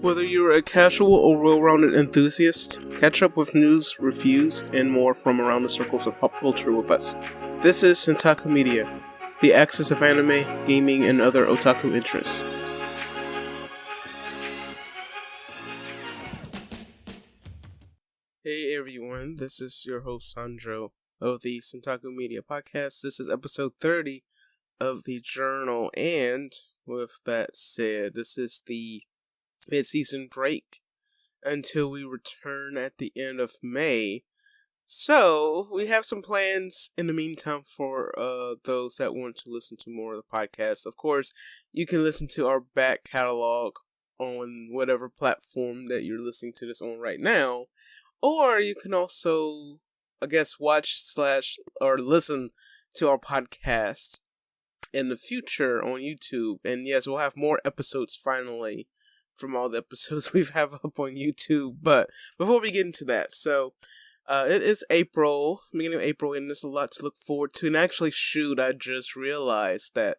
Whether you're a casual or well-rounded enthusiast, catch up with news, reviews, and more from around the circles of pop culture with us. This is Centaku Media, the axis of anime, gaming, and other otaku interests. Hey everyone, this is your host Sanjo of the Centaku Media podcast. This is episode 30 of the journal, and with that said, this is the mid-season break until we return at the end of May. So, we have some plans in the meantime for those that want to listen to more of the podcast. Of course, you can listen to our back catalog on whatever platform that you're listening to this on right now. Or you can also, watch or listen to our podcast in the future on YouTube. And yes, we'll have more episodes finally from all the episodes we have up on YouTube. But before we get into that, it is April, beginning of April, and there's a lot to look forward to. And actually, I just realized that,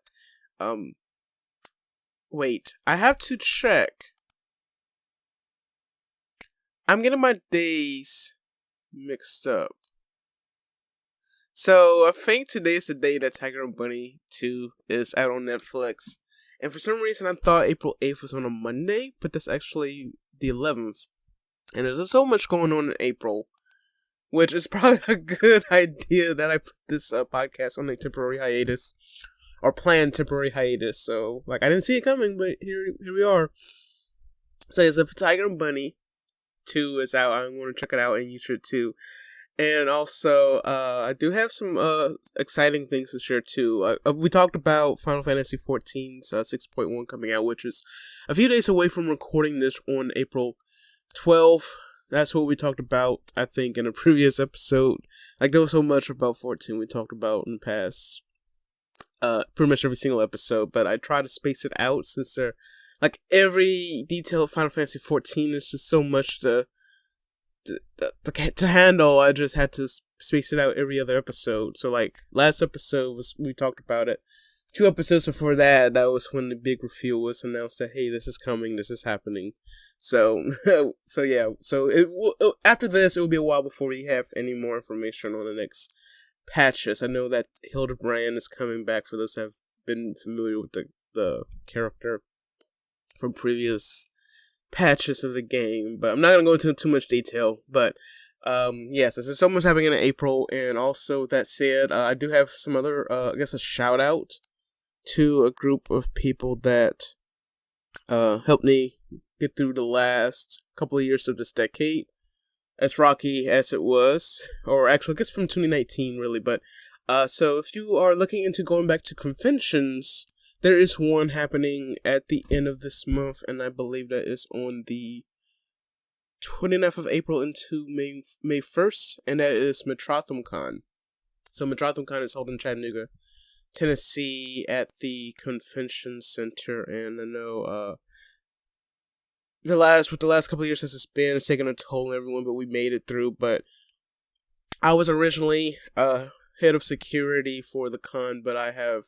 wait, I have to check. I'm getting my days mixed up. So, I think today is the day that Tiger and Bunny 2 is out on Netflix. And for some reason, I thought April 8th was on a Monday, but that's actually the 11th. And there's so much going on in April, which is probably a good idea that I put this podcast on a temporary hiatus, or planned temporary hiatus. So, I didn't see it coming, but here we are. So, it's a Tiger and Bunny 2 is out. I'm going to check it out, and you should too. And also, I do have some exciting things to share too. We talked about Final Fantasy XIV's 6.1 coming out, which is a few days away from recording this on April 12th. That's what we talked about, I think, in a previous episode. There was so much about 14 we talked about in the past, pretty much every single episode. But I try to space it out since they're every detail of Final Fantasy XIV is just so much to handle. I just had to space it out every other episode. So last episode we talked about it. 2 episodes before that was when the big reveal was announced that, hey, this is coming, this is happening. So yeah. So after this, it will be a while before we have any more information on the next patches. I know that Hildebrand is coming back for those who have been familiar with the character from previous patches of the game, but I'm not going to go into too much detail. But yes, there's so much happening in April. And also, that said, I do have some other, a shout out to a group of people that helped me get through the last couple of years of this decade, as rocky as it was, or actually I guess from 2019 really. But so if you are looking into going back to conventions, there is one happening at the end of this month, and I believe that is on the 29th of April into May 1st, and that is MetroThamCon. So MetroThamCon is held in Chattanooga, Tennessee, at the convention center. And I know the last couple of years since it's taken a toll on everyone, but we made it through. But I was originally head of security for the con, but I have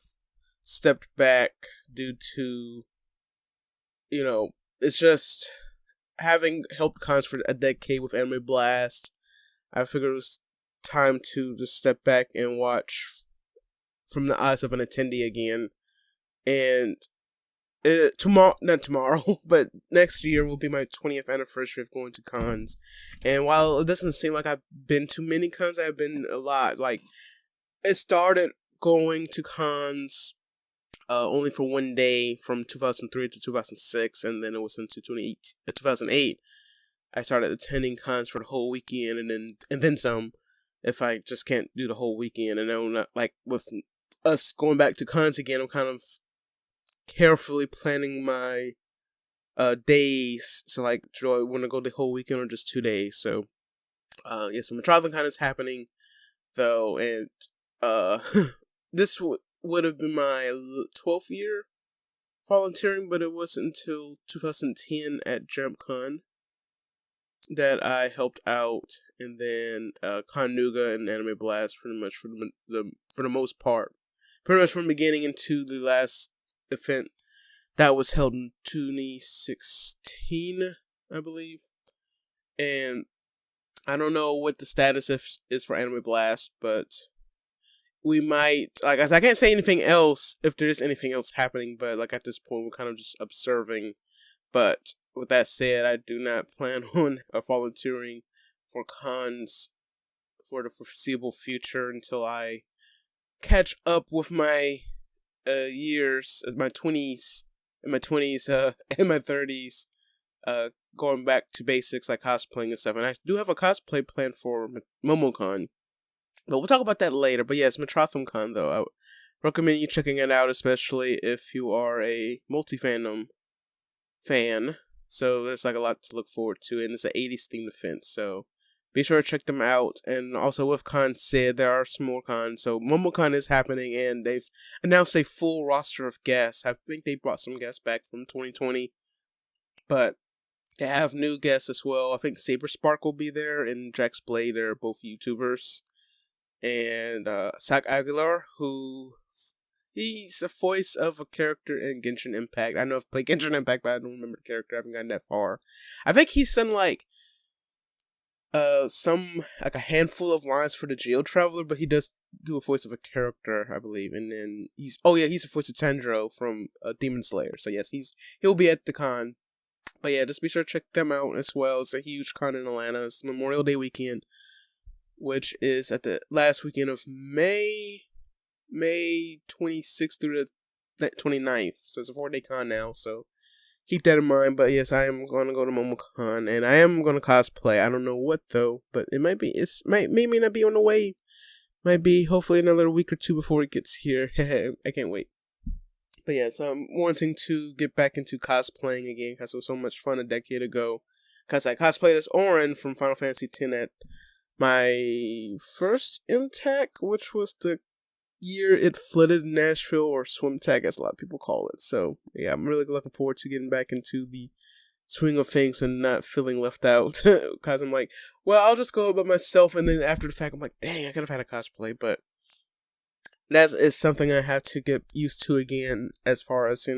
stepped back due to, it's just having helped cons for a decade with Anime Blast. I figured it was time to just step back and watch from the eyes of an attendee again. And not tomorrow, but next year will be my 20th anniversary of going to cons. And while it doesn't seem like I've been to many cons, I've been a lot. It started going to cons only for one day from 2003 to 2006, and then it was into 2008. I started attending cons for the whole weekend, and then some, if I just can't do the whole weekend. And then with us going back to cons again, I'm kind of carefully planning my days. So do I want to go the whole weekend or just 2 days? So so MetroThamCon is happening though, and this would have been my 12th year volunteering, but it wasn't until 2010 at JumpCon that I helped out, and then Connuga and Anime Blast pretty much for the most part, pretty much from the beginning into the last event that was held in 2016, I believe. And I don't know what the status is for Anime Blast, but we might, like, I can't say anything else if there is anything else happening, but like at this point we're kind of just observing. But with that said, I do not plan on volunteering for cons for the foreseeable future until I catch up with my years, my 20s, in my 20s, in my 30s, going back to basics like cosplaying and stuff. And I do have a cosplay plan for MomoCon, but we'll talk about that later. But yes, MetroThamCon though, I would recommend you checking it out, especially if you are a multi-fandom fan. So there's like a lot to look forward to, and it's an 80s themed event, so be sure to check them out. And also with cons said, there are some more cons. So MomoCon is happening, and they've announced a full roster of guests. I think they brought some guests back from 2020, but they have new guests as well. I think Saber Spark will be there, and Jax Blade. They're both YouTubers. And Sak Aguilar, who he's the voice of a character in Genshin Impact. I know I've played Genshin Impact, but I don't remember the character. I haven't gotten that far. I think he's done like a handful of lines for the Geo Traveler, but he does do a voice of a character, I believe. And then he's a voice of Sanjo from Demon Slayer. So yes, he'll be at the con. But yeah, just be sure to check them out as well. It's a huge con in Atlanta. It's Memorial Day weekend, which is at the last weekend of May 26th through the 29th. So it's a 4-day con now, so keep that in mind. But yes, I am going to go to MomoCon, and I am going to cosplay. I don't know what though, but it might be, may not be on the way. Might be hopefully another week or two before it gets here. I can't wait. But yes, I'm wanting to get back into cosplaying again because it was so much fun a decade ago. Because I cosplayed as Auron from Final Fantasy X at my first MTAC, which was the year it flooded Nashville, or SwimTAC as a lot of people call it. So yeah, I'm really looking forward to getting back into the swing of things and not feeling left out. Because I'm like, well, I'll just go by myself, and then after the fact, I'm like, dang, I could have had a cosplay. But that is something I have to get used to again, as far as,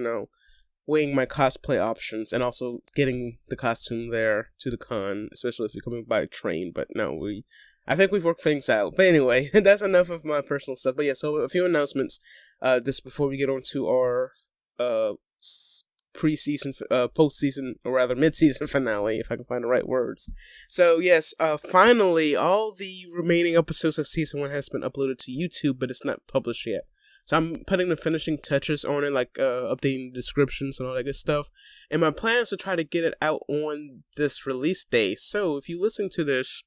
weighing my cosplay options and also getting the costume there to the con, especially if you're coming by train. But no, I think we've worked things out. But anyway, that's enough of my personal stuff. But yeah, so a few announcements just before we get on to our pre-season, post-season, or rather mid-season finale, if I can find the right words. So yes, finally, all the remaining episodes of Season 1 has been uploaded to YouTube, but it's not published yet. So I'm putting the finishing touches on it, like updating descriptions and all that good stuff. And my plan is to try to get it out on this release day. So if you listen to this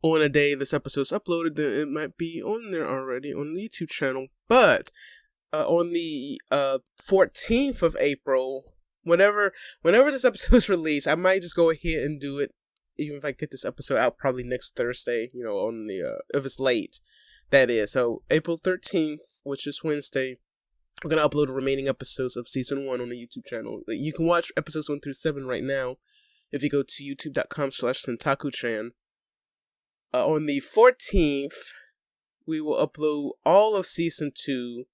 on a day this episode's uploaded, then it might be on there already on the YouTube channel. But on the 14th of April, whenever this episode is released, I might just go ahead and do it, even if I get this episode out probably next Thursday, on the if it's late. That is, so April 13th, which is Wednesday, we're going to upload the remaining episodes of Season 1 on the YouTube channel. You can watch episodes 1 through 7 right now if you go to youtube.com/Centaku-chan. On the 14th, we will upload all of Season 2.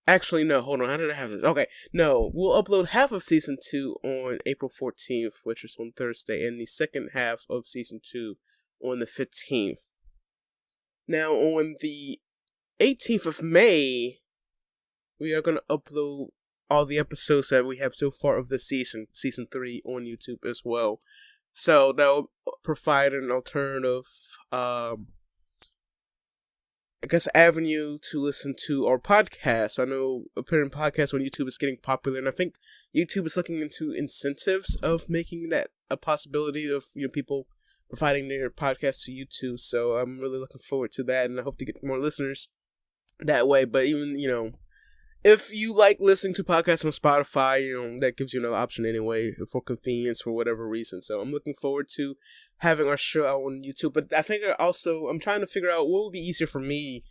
Actually, no, hold on, how did I have this? Okay, no, we'll upload half of Season 2 on April 14th, which is on Thursday, and the second half of Season 2 on the 15th. Now, on the 18th of May, we are going to upload all the episodes that we have so far of the Season 3 on YouTube as well. So, that will provide an alternative, avenue to listen to our podcast. I know appearing podcasts on YouTube is getting popular, and I think YouTube is looking into incentives of making that a possibility of, people providing their podcast to YouTube. So I'm really looking forward to that, and I hope to get more listeners that way. But even, if you like listening to podcasts on Spotify, that gives you another option anyway, for convenience, for whatever reason. So I'm looking forward to having our show out on YouTube. But I think I'm trying to figure out what would be easier for me,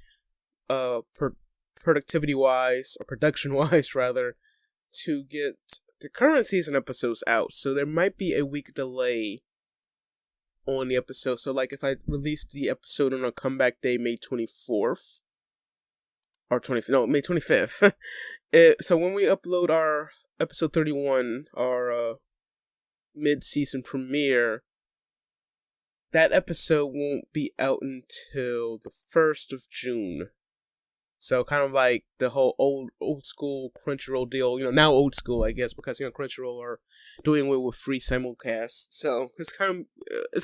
productivity-wise, or production-wise, rather, to get the current season episodes out. So there might be a week delay on the episode. So like if I release the episode on a comeback day, May 24th, or May 25th. So when we upload our episode 31, our mid-season premiere, that episode won't be out until the 1st of June. So kind of like the whole old school Crunchyroll deal, now old school, I guess, because Crunchyroll are doing away with free simulcast. So it's kind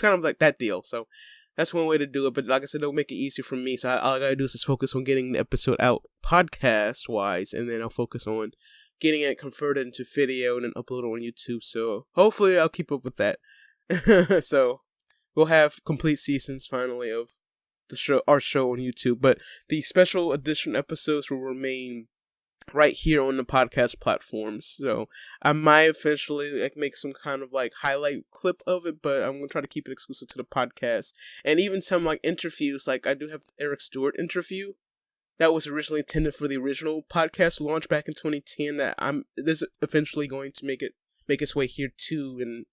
of like that deal. So that's one way to do it. But like I said, it'll make it easier for me. So all I gotta do is just focus on getting the episode out podcast wise, and then I'll focus on getting it converted into video and then upload it on YouTube. So hopefully I'll keep up with that. So we'll have complete seasons finally of our show on YouTube, but the special edition episodes will remain right here on the podcast platforms. So I might eventually make some kind of highlight clip of it, but I'm gonna try to keep it exclusive to the podcast. And even some interviews, I do have Eric Stewart interview that was originally intended for the original podcast launch back in 2010. That this is eventually going to make its way here too in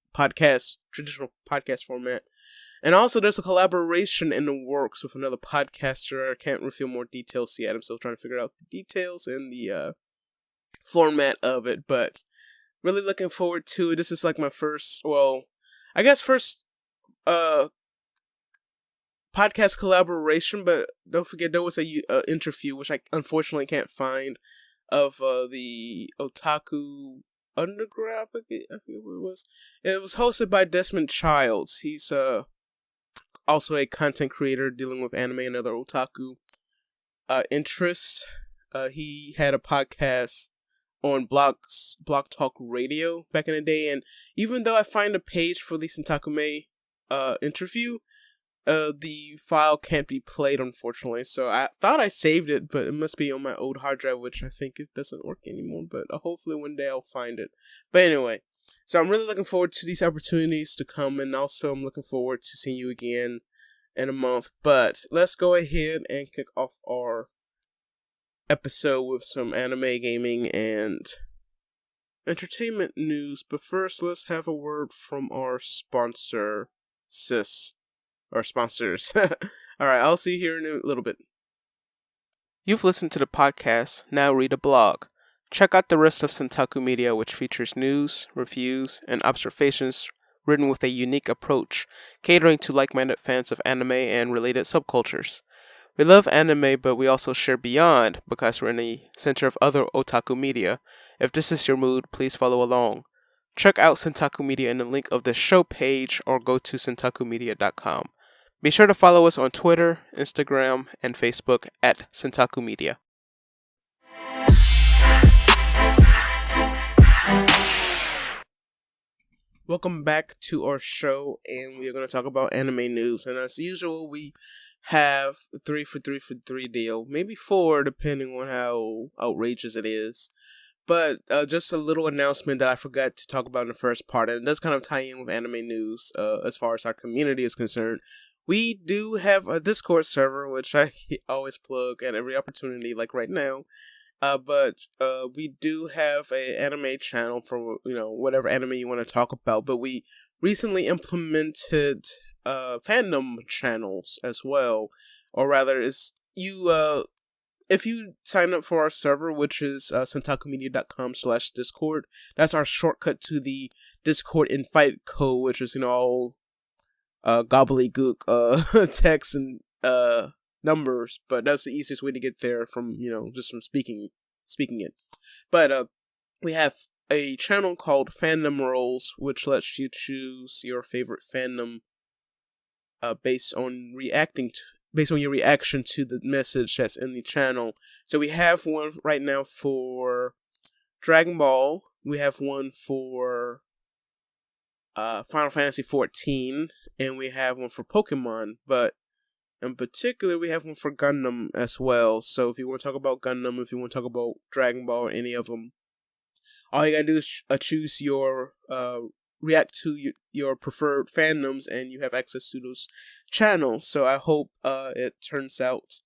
traditional podcast format. And also, there's a collaboration in the works with another podcaster. I can't reveal more details yet. I'm still trying to figure out the details and the format of it. But really looking forward to it. This is my first podcast collaboration. But don't forget, there was a interview, which I unfortunately can't find, of the Otaku Underground. I forget what it was. It was hosted by Desmond Childs. He's also a content creator dealing with anime and other otaku interests. He had a podcast on Blog Talk Radio back in the day, and even though I find a page for the Centaku interview, the file can't be played, unfortunately. So I thought I saved it, but it must be on my old hard drive, which I think it doesn't work anymore. But hopefully one day I'll find it. But anyway. So I'm really looking forward to these opportunities to come, and also I'm looking forward to seeing you again in a month. But let's go ahead and kick off our episode with some anime, gaming, and entertainment news. But first, let's have a word from our sponsors. Alright, I'll see you here in a little bit. You've listened to the podcast, now read a blog. Check out the rest of Centaku Media, which features news, reviews, and observations written with a unique approach, catering to like-minded fans of anime and related subcultures. We love anime, but we also share beyond because we're in the center of other otaku media. If this is your mood, please follow along. Check out Centaku Media in the link of the show page or go to centakumedia.com. Be sure to follow us on Twitter, Instagram, and Facebook at Centaku Media. Welcome back to our show, and we are going to talk about anime news. And as usual, we have a 3 for 3 deal, maybe 4 depending on how outrageous it is. But just a little announcement that I forgot to talk about in the first part, and it does kind of tie in with anime news as far as our community is concerned. We do have a Discord server, which I always plug at every opportunity, like right now. But we do have an anime channel for whatever anime you want to talk about. But we recently implemented fandom channels as well, or rather, if you sign up for our server, which is centakumedia.com/discord, that's our shortcut to the Discord invite code, which is all gobbledygook text and numbers, but that's the easiest way to get there from just from speaking it. But we have a channel called Fandom Rolls, which lets you choose your favorite fandom based on your reaction to the message that's in the channel. So we have one right now for Dragon Ball. We have one for Final Fantasy XIV, and we have one for Pokemon, but in particular, we have one for Gundam as well. So if you want to talk about Gundam, if you want to talk about Dragon Ball, or any of them, all you gotta do is choose your react to your preferred fandoms, and you have access to those channels. So I hope it turns out.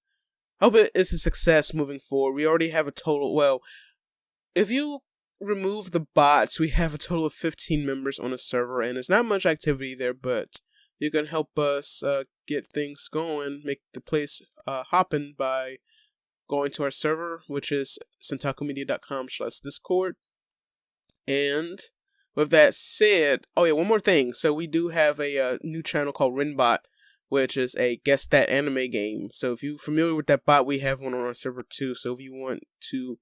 I hope it is a success moving forward. We already have a total. Well, if you remove the bots, we have a total of 15 members on the server, and there's not much activity there, but you can help us get things going, make the place hopping by going to our server, which is centakumedia.com/discord. And with that said, oh yeah, one more thing. So we do have a new channel called Renbot, which is a Guess That Anime game. So if you're familiar with that bot, we have one on our server too. So if you want to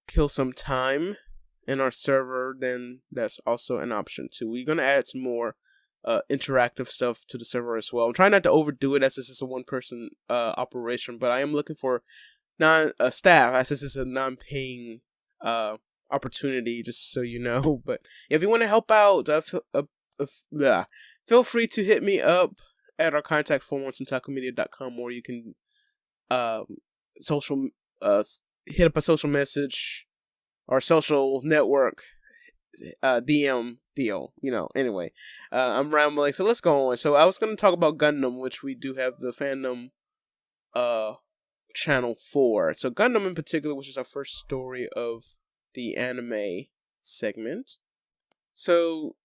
kill some time in our server, then that's also an option too. We're going to add some more interactive stuff to the server as well. I'm trying not to overdo it as this is a one-person operation, but I am looking for staff as this is a non-paying opportunity, just so you know. But if you want to help out, feel free to hit me up at our contact form on centakumedia.com, or you can hit up a social message or social network DM deal, anyway. I'm rambling, so let's go on. So I was going to talk about Gundam, which we do have the fandom channel for. So Gundam in particular, which is our first story of the anime segment. So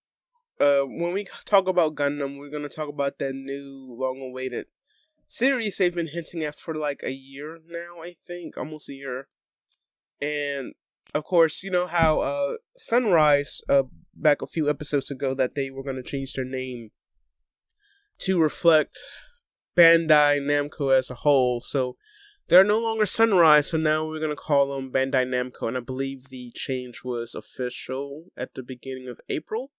when we talk about Gundam, we're going to talk about that new long-awaited series they've been hinting at for like a year now, I think, almost a year. And of course, you know how Sunrise, back a few episodes ago, that they were going to change their name to reflect Bandai Namco as a whole. So they're no longer Sunrise, so now we're going to call them Bandai Namco. And I believe the change was official at the beginning of April,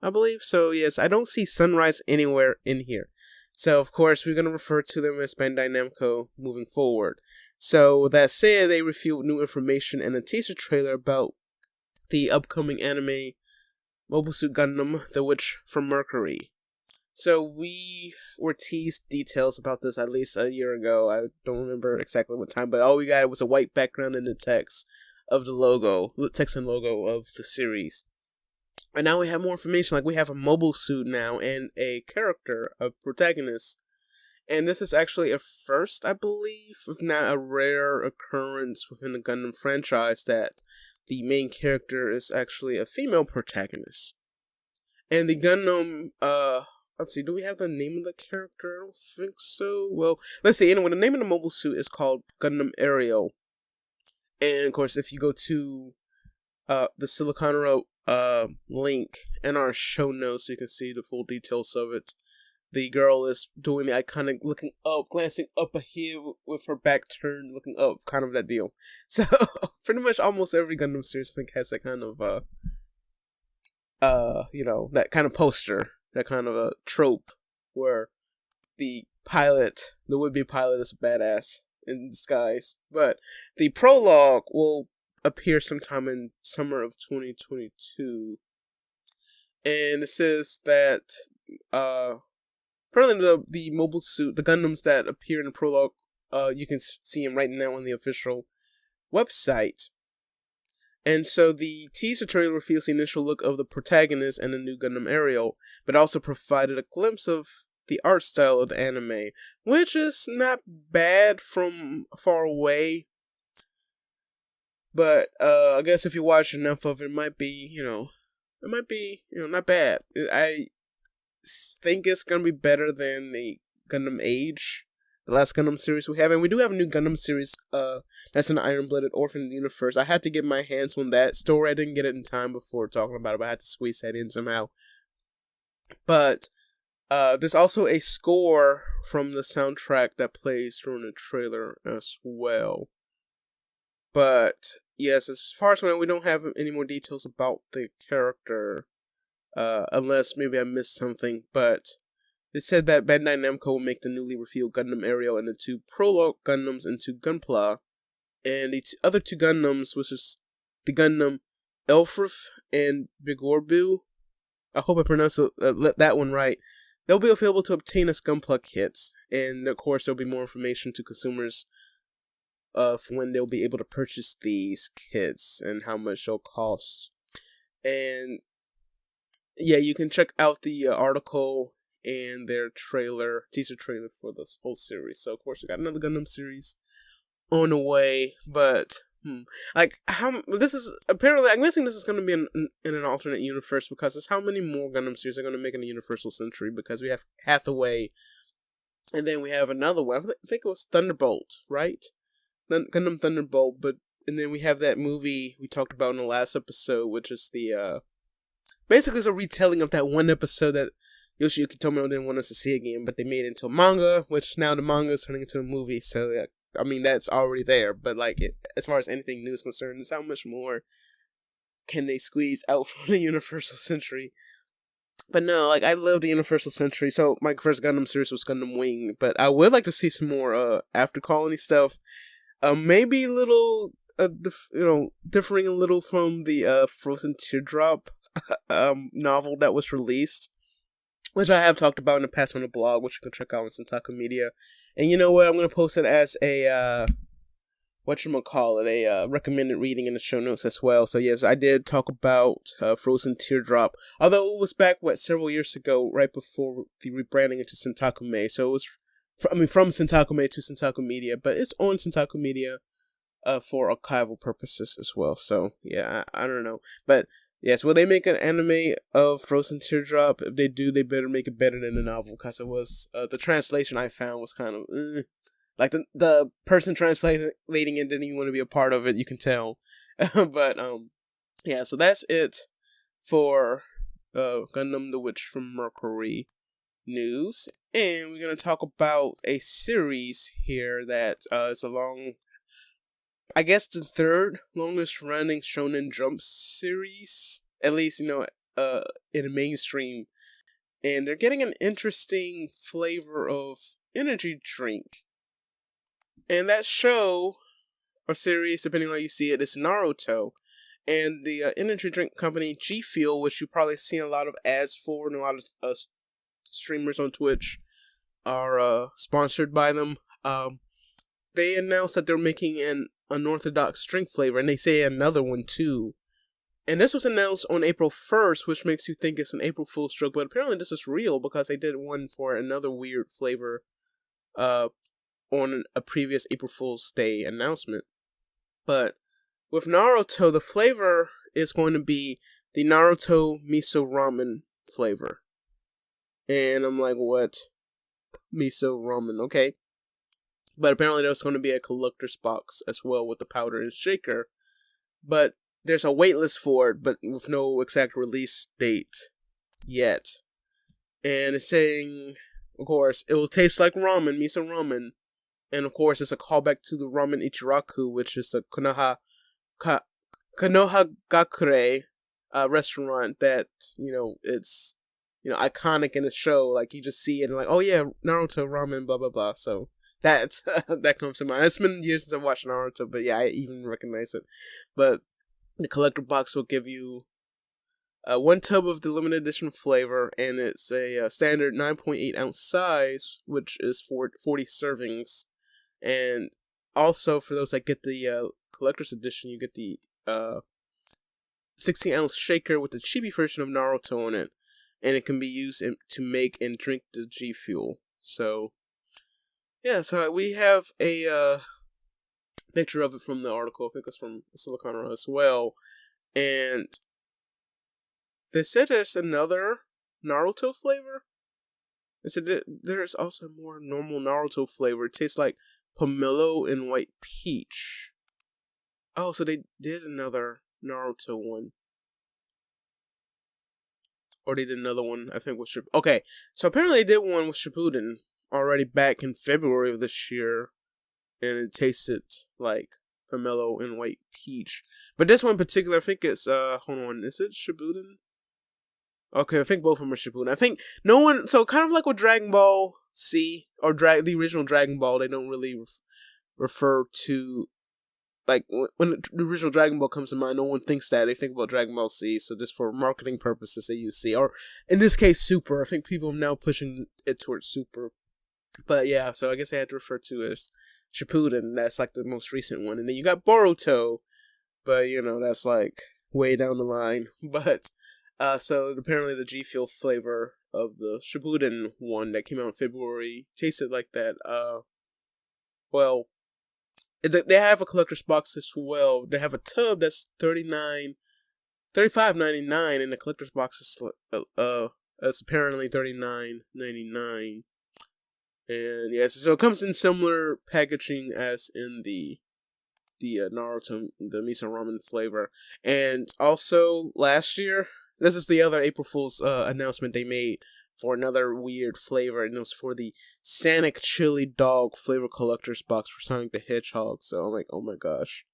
I believe. So yes, I don't see Sunrise anywhere in here. So of course, we're going to refer to them as Bandai Namco moving forward. So with that said, they revealed new information in a teaser trailer about the upcoming anime Mobile Suit Gundam, The Witch from Mercury. So we were teased details about this at least a year ago. I don't remember exactly what time, but all we got was a white background and the text of the logo, text and logo of the series. And now we have more information, like we have a mobile suit now and a character, a protagonist. And this is actually a first, I believe. It's not a rare occurrence within the Gundam franchise that the main character is actually a female protagonist. And the Gundam, let's see, do we have the name of the character? I don't think so. Well, let's see. Anyway, the name of the mobile suit is called Gundam Aerial. And of course, if you go to the Siliconero link in our show notes, you can see the full details of it. The girl is doing the iconic looking up, glancing up ahead with her back turned, looking up, kind of that deal. So, pretty much almost every Gundam series, I think, has that kind of, that kind of poster, that kind of a trope, where the would-be pilot is a badass in disguise. But the prologue will appear sometime in summer of 2022. And it says that, apparently the mobile suit, the Gundams that appear in the prologue, you can see them right now on the official website. And so the teaser trailer reveals the initial look of the protagonist and the new Gundam Aerial, but also provided a glimpse of the art style of the anime, which is not bad from far away. But I guess if you watch enough of it, it might be, not bad. I think it's gonna be better than the Gundam Age, the last Gundam series we have, and we do have a new Gundam series that's an Iron-Blooded Orphan Universe. I had to get my hands on that story. I didn't get it in time before talking about it, but I had to squeeze that in somehow. But there's also a score from the soundtrack that plays during the trailer as well. But yes, as far as I know, we don't have any more details about the character. Unless maybe I missed something, but it said that Bandai Namco will make the newly revealed Gundam Aerial and the two prologue Gundams into Gunpla, and the other two Gundams, which is the Gundam Elfrith and Bigorbu, I hope I pronounced that one right, they'll be available to obtain as Gunpla kits, and of course there'll be more information to consumers of when they'll be able to purchase these kits and how much they'll cost. And yeah, you can check out the article and their teaser trailer for this whole series. So, of course, we got another Gundam series on the way, but, this is, apparently, I'm guessing this is going to be in an alternate universe, because it's how many more Gundam series are going to make in the Universal Century, because we have Hathaway, and then we have another one, I think it was Thunderbolt, right? Gundam Thunderbolt, and then we have that movie we talked about in the last episode, which is the basically it's a retelling of that one episode that Yoshiyuki Tomino didn't want us to see again, but they made it into a manga, which now the manga is turning into a movie. So yeah, I mean that's already there, but like as far as anything new is concerned, is how much more can they squeeze out from the Universal Century? But no, like I love the Universal Century. So my first Gundam series was Gundam Wing, but I would like to see some more After Colony stuff. Maybe a little, differing a little from the Frozen Teardrop novel that was released, which I have talked about in the past on the blog, which you can check out on Centaku Media. And you know what? I'm gonna post it as a a recommended reading in the show notes as well. So yes, I did talk about Frozen Teardrop, although it was back several years ago, right before the rebranding into Centaku Media. So it was, from Centaku Media to Centaku Media, but it's on Centaku Media for archival purposes as well. So yeah, I don't know, but yes, will they make an anime of Frozen Teardrop? If they do, they better make it better than the novel, because it was the translation I found was kind of. Like the person translating it didn't even want to be a part of it, you can tell. But yeah, so that's it for Gundam the Witch from Mercury news. And we're gonna talk about a series here that is I guess the third longest running Shonen Jump series, at least in the mainstream. And they're getting an interesting flavor of energy drink. And that show, or series, depending on how you see it, is Naruto. And the energy drink company G Fuel, which you probably seen a lot of ads for, and a lot of streamers on Twitch are sponsored by them. They announced that they're making an unorthodox drink flavor, and they say another one too. And this was announced on April 1st, which makes you think it's an April Fool's joke, but apparently this is real because they did one for another weird flavor on a previous April Fool's Day announcement. But with Naruto, the flavor is going to be the Naruto Miso Ramen flavor. And I'm like, what? Miso Ramen, okay. But apparently there's going to be a collector's box as well with the powder and shaker. But there's a waitlist for it, but with no exact release date yet. And it's saying, of course, it will taste like ramen, miso ramen. And of course, it's a callback to the Ramen Ichiraku, which is the Konohagakure restaurant that, it's, iconic in the show. Like, you just see it and like, oh yeah, Naruto ramen, blah, blah, blah. So that comes to mind. It's been years since I watched Naruto, but yeah, I even recognize it. But the collector box will give you one tub of the limited edition flavor, and it's a standard 9.8 ounce size, which is for 40 servings. And also, for those that get the collector's edition, you get the 16 ounce shaker with the chibi version of Naruto on it, and it can be used to make and drink the G Fuel. So, yeah, so we have a picture of it from the article. I think it's from Silicon Row as well, and they said there's another Naruto flavor. They said there's also more normal Naruto flavor. It tastes like pomelo and white peach. Oh, so they did another Naruto one. Or they did another one, I think, with Shippuden. Okay, so apparently they did one with Shippuden already back in February of this year. And it tasted like pomelo and white peach. But this one in particular, I think it's, hold on, is it Shippuden? Okay, I think both of them are Shippuden. I think no one, so kind of like with Dragon Ball C, or the original Dragon Ball, they don't really refer to, like, when the original Dragon Ball comes to mind, no one thinks that. They think about Dragon Ball C, so just for marketing purposes, they use C. Or, in this case, Super. I think people are now pushing it towards Super. But yeah, so I guess they had to refer to it as Shippuden. That's like the most recent one. And then you got Boruto, but that's like way down the line. But so apparently the G Fuel flavor of the Shippuden one that came out in February tasted like that. Well, they have a collector's box as well. They have a tub that's $35.99, and the collector's box is apparently $39.99. And yes, so it comes in similar packaging as in the the Naruto, the miso ramen flavor. And also last year, this is the other April Fool's announcement they made for another weird flavor, and it was for the Sonic Chili Dog flavor collector's box for Sonic the Hedgehog. So I'm like, oh my gosh,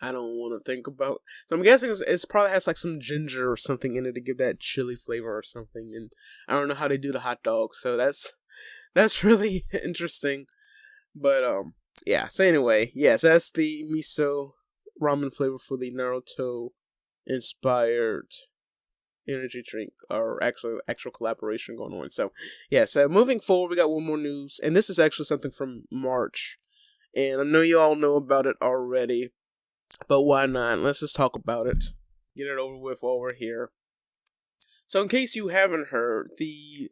I don't want to think about. So I'm guessing it's probably has like some ginger or something in it to give that chili flavor or something. And I don't know how they do the hot dog, so that's really interesting. But yeah. So anyway, yes, that's the miso ramen flavor for the Naruto inspired energy drink, or actual collaboration going on. So yeah. So moving forward, we got one more news, and this is actually something from March, and I know you all know about it already. But why not? Let's just talk about it. Get it over with while we're here. So in case you haven't heard, the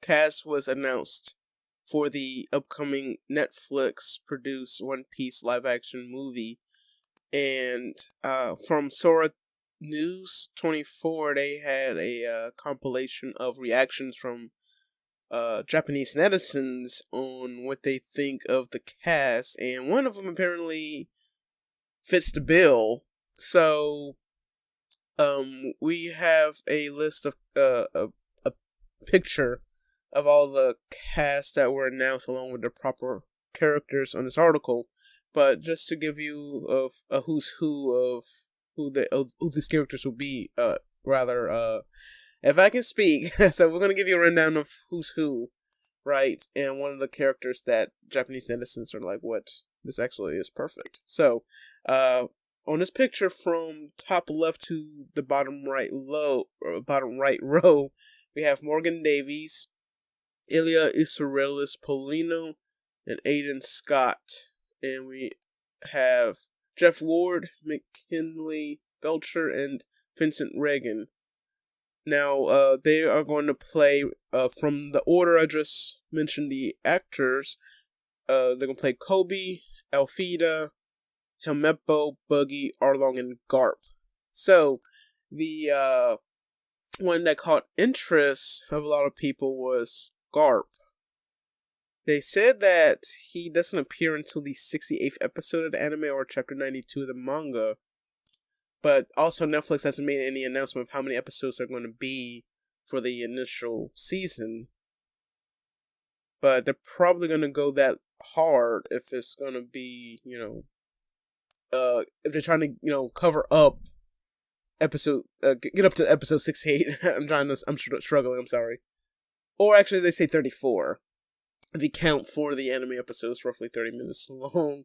cast was announced for the upcoming Netflix produced One Piece live action movie. And from Sora News 24, they had a compilation of reactions from Japanese netizens on what they think of the cast. And one of them apparently fits the bill. So, we have a list of a picture of all the cast that were announced along with the proper characters on this article. But just to give you a who's who of who these characters will be, if I can speak, so we're gonna give you a rundown of who's who, right? And one of the characters that Japanese netizens are like, what? This actually is perfect. So, on this picture from top left to the bottom right row, we have Morgan Davies, Ilya Israelis Polino, and Aiden Scott. And we have Jeff Ward, McKinley Belcher, and Vincent Reagan. Now, they are going to play, from the order I just mentioned, the actors. They're going to play Kobe, Elfida, Helmeppo, Buggy, Arlong, and Garp. So, the one that caught interest of a lot of people was Garp. They said that he doesn't appear until the 68th episode of the anime or chapter 92 of the manga. But also Netflix hasn't made any announcement of how many episodes are going to be for the initial season. But they're probably going to go that hard if it's going to be, if they're trying to, cover up episode, get up to episode 68. I'm struggling, I'm sorry. Or actually, they say 34. The count for the anime episodes roughly 30 minutes long.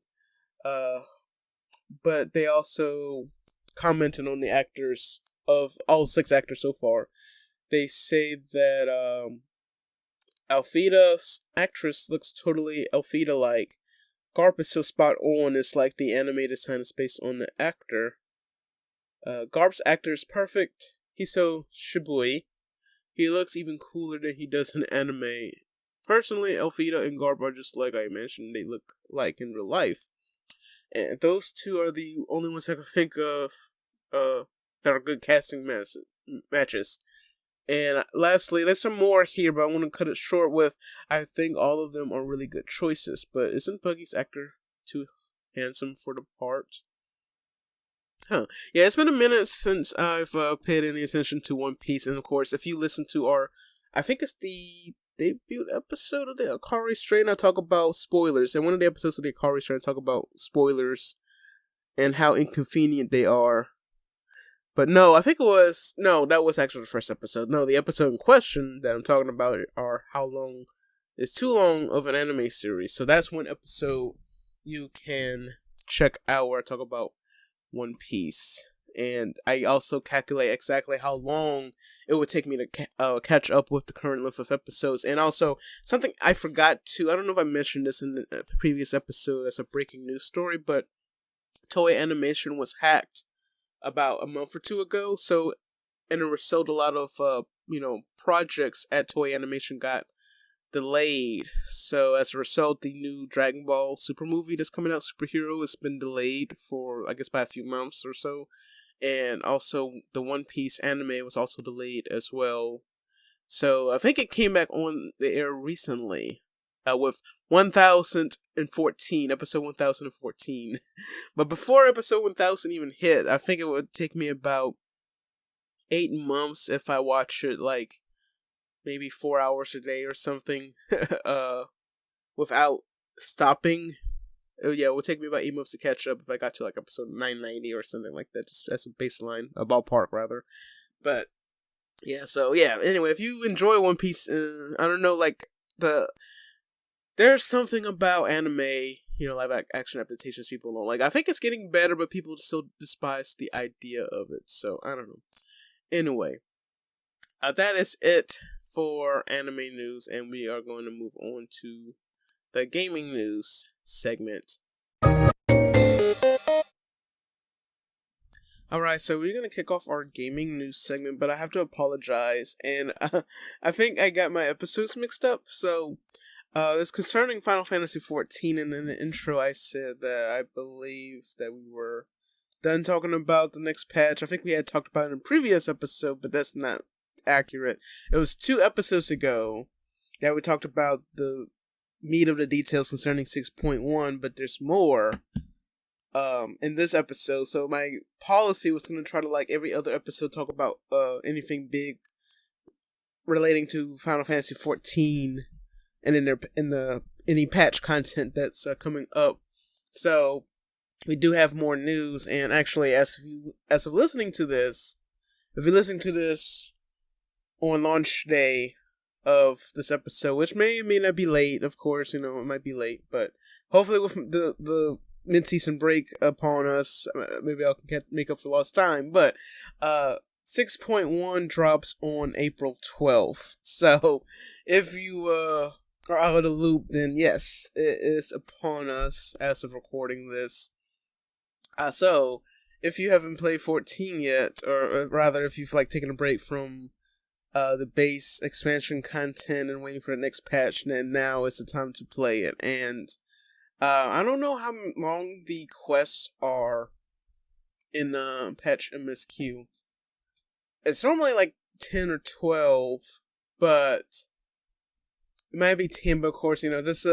But they also commented on the actors of all 6 actors so far. They say that Alfida's actress looks totally Alfida-like. Garp is so spot on, it's like the animated design is based on the actor. Garp's actor is perfect. He's so shibui. He looks even cooler than he does in anime. Personally, Elfida and Garp are just like I mentioned, they look like in real life. And those two are the only ones I can think of that are good casting matches. And lastly, there's some more here, but I want to cut it short with, I think all of them are really good choices, but isn't Buggy's actor too handsome for the part? Huh. Yeah, it's been a minute since I've paid any attention to One Piece, and of course, if you listen to I think it's the debut episode of the Akari Strain, I talk about spoilers, and one of the episodes of the Akari Strain, I talk about spoilers and how inconvenient they are. But no, that was actually the first episode. No, the episode in question that I'm talking about are how long is too long of an anime series. So that's one episode you can check out where I talk about One Piece. And I also calculate exactly how long it would take me to catch up with the current length of episodes. And also, something I forgot to, I don't know if I mentioned this in the previous episode as a breaking news story, but Toei Animation was hacked about a month or 2 ago. So, and a result, a lot of, projects at Toei Animation got delayed. So, as a result, the new Dragon Ball Super movie that's coming out, Superhero, has been delayed for, I guess, by a few months or so. And also, the One Piece anime was also delayed as well. So, I think it came back on the air recently. with 1014, episode 1014. But before episode 1000 even hit, I think it would take me about 8 months if I watch it like maybe 4 hours a day or something, without stopping. Yeah, it would take me about 8 months to catch up if I got to like episode 990 or something like that, just as a baseline, a ballpark rather. But yeah, so yeah, anyway, if you enjoy One Piece, I don't know, like, there's something about anime, live action adaptations people don't like. I think it's getting better, but people still despise the idea of it, so I don't know. Anyway, that is it for anime news, and we are going to move on to the gaming news segment. Alright, so we're going to kick off our gaming news segment, but I have to apologize, and I think I got my episodes mixed up, so it's concerning Final Fantasy XIV, and in the intro I said that I believe that we were done talking about the next patch. I think we had talked about it in a previous episode, but that's not accurate. It was 2 episodes ago that we talked about the meat of the details concerning 6.1, but there's more in this episode. So my policy was going to try to, like every other episode, talk about anything big relating to Final Fantasy XIV and in any patch content that's coming up. So we do have more news, and actually, as of listening to this, if you're listening to this on launch day of this episode, which may or may not be late, of course, it might be late, but hopefully with the mid-season break upon us, maybe I can make up for lost time, but 6.1 drops on April 12th, so if you are out of the loop, then yes, it is upon us as of recording this. So, if you haven't played 14 yet, or rather if you've taken a break from the base expansion content and waiting for the next patch, then now is the time to play it. And I don't know how long the quests are in patch MSQ. It's normally 10 or 12, but it might be 10, but of course, just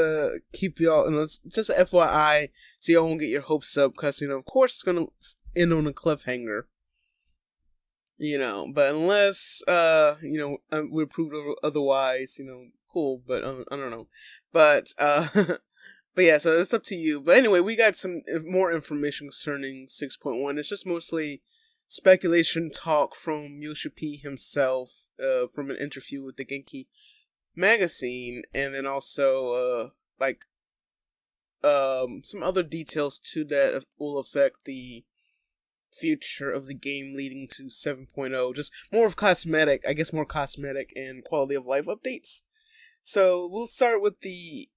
keep y'all, just a FYI, so y'all won't get your hopes up, because, of course it's gonna end on a cliffhanger. But unless, we're proved otherwise, cool, but I don't know. But, but yeah, so it's up to you. But anyway, we got some more information concerning 6.1. It's just mostly speculation talk from Yoshi P himself, from an interview with the Genki magazine, and then also, some other details too that will affect the future of the game leading to 7.0. Just more cosmetic and quality of life updates. So we'll start with the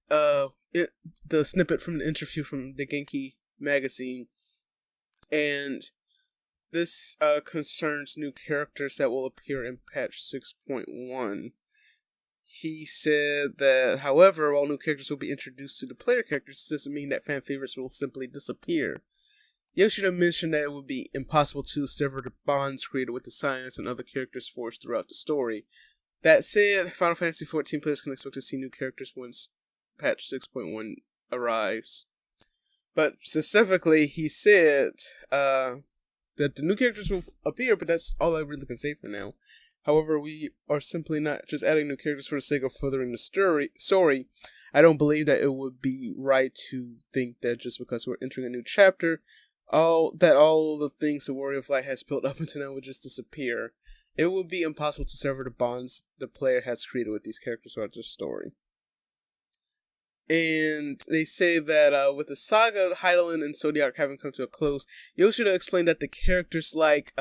snippet from the interview from the Genki magazine, and this concerns new characters that will appear in patch 6.1. He said that, however, while new characters will be introduced to the player characters, this doesn't mean that fan favorites will simply disappear. Yoshida mentioned that it would be impossible to sever the bonds created with the science and other characters forged throughout the story. That said, Final Fantasy XIV players can expect to see new characters once patch 6.1 arrives. But specifically, he said that the new characters will appear, but that's all I really can say for now. However, we are simply not just adding new characters for the sake of furthering the story. I don't believe that it would be right to think that just because we're entering a new chapter, all the things the Warrior of Light has built up until now would just disappear. It would be impossible to sever the bonds the player has created with these characters throughout the story. And they say that with the saga of Heidelin and Zodiac having come to a close, Yoshida explained that the characters like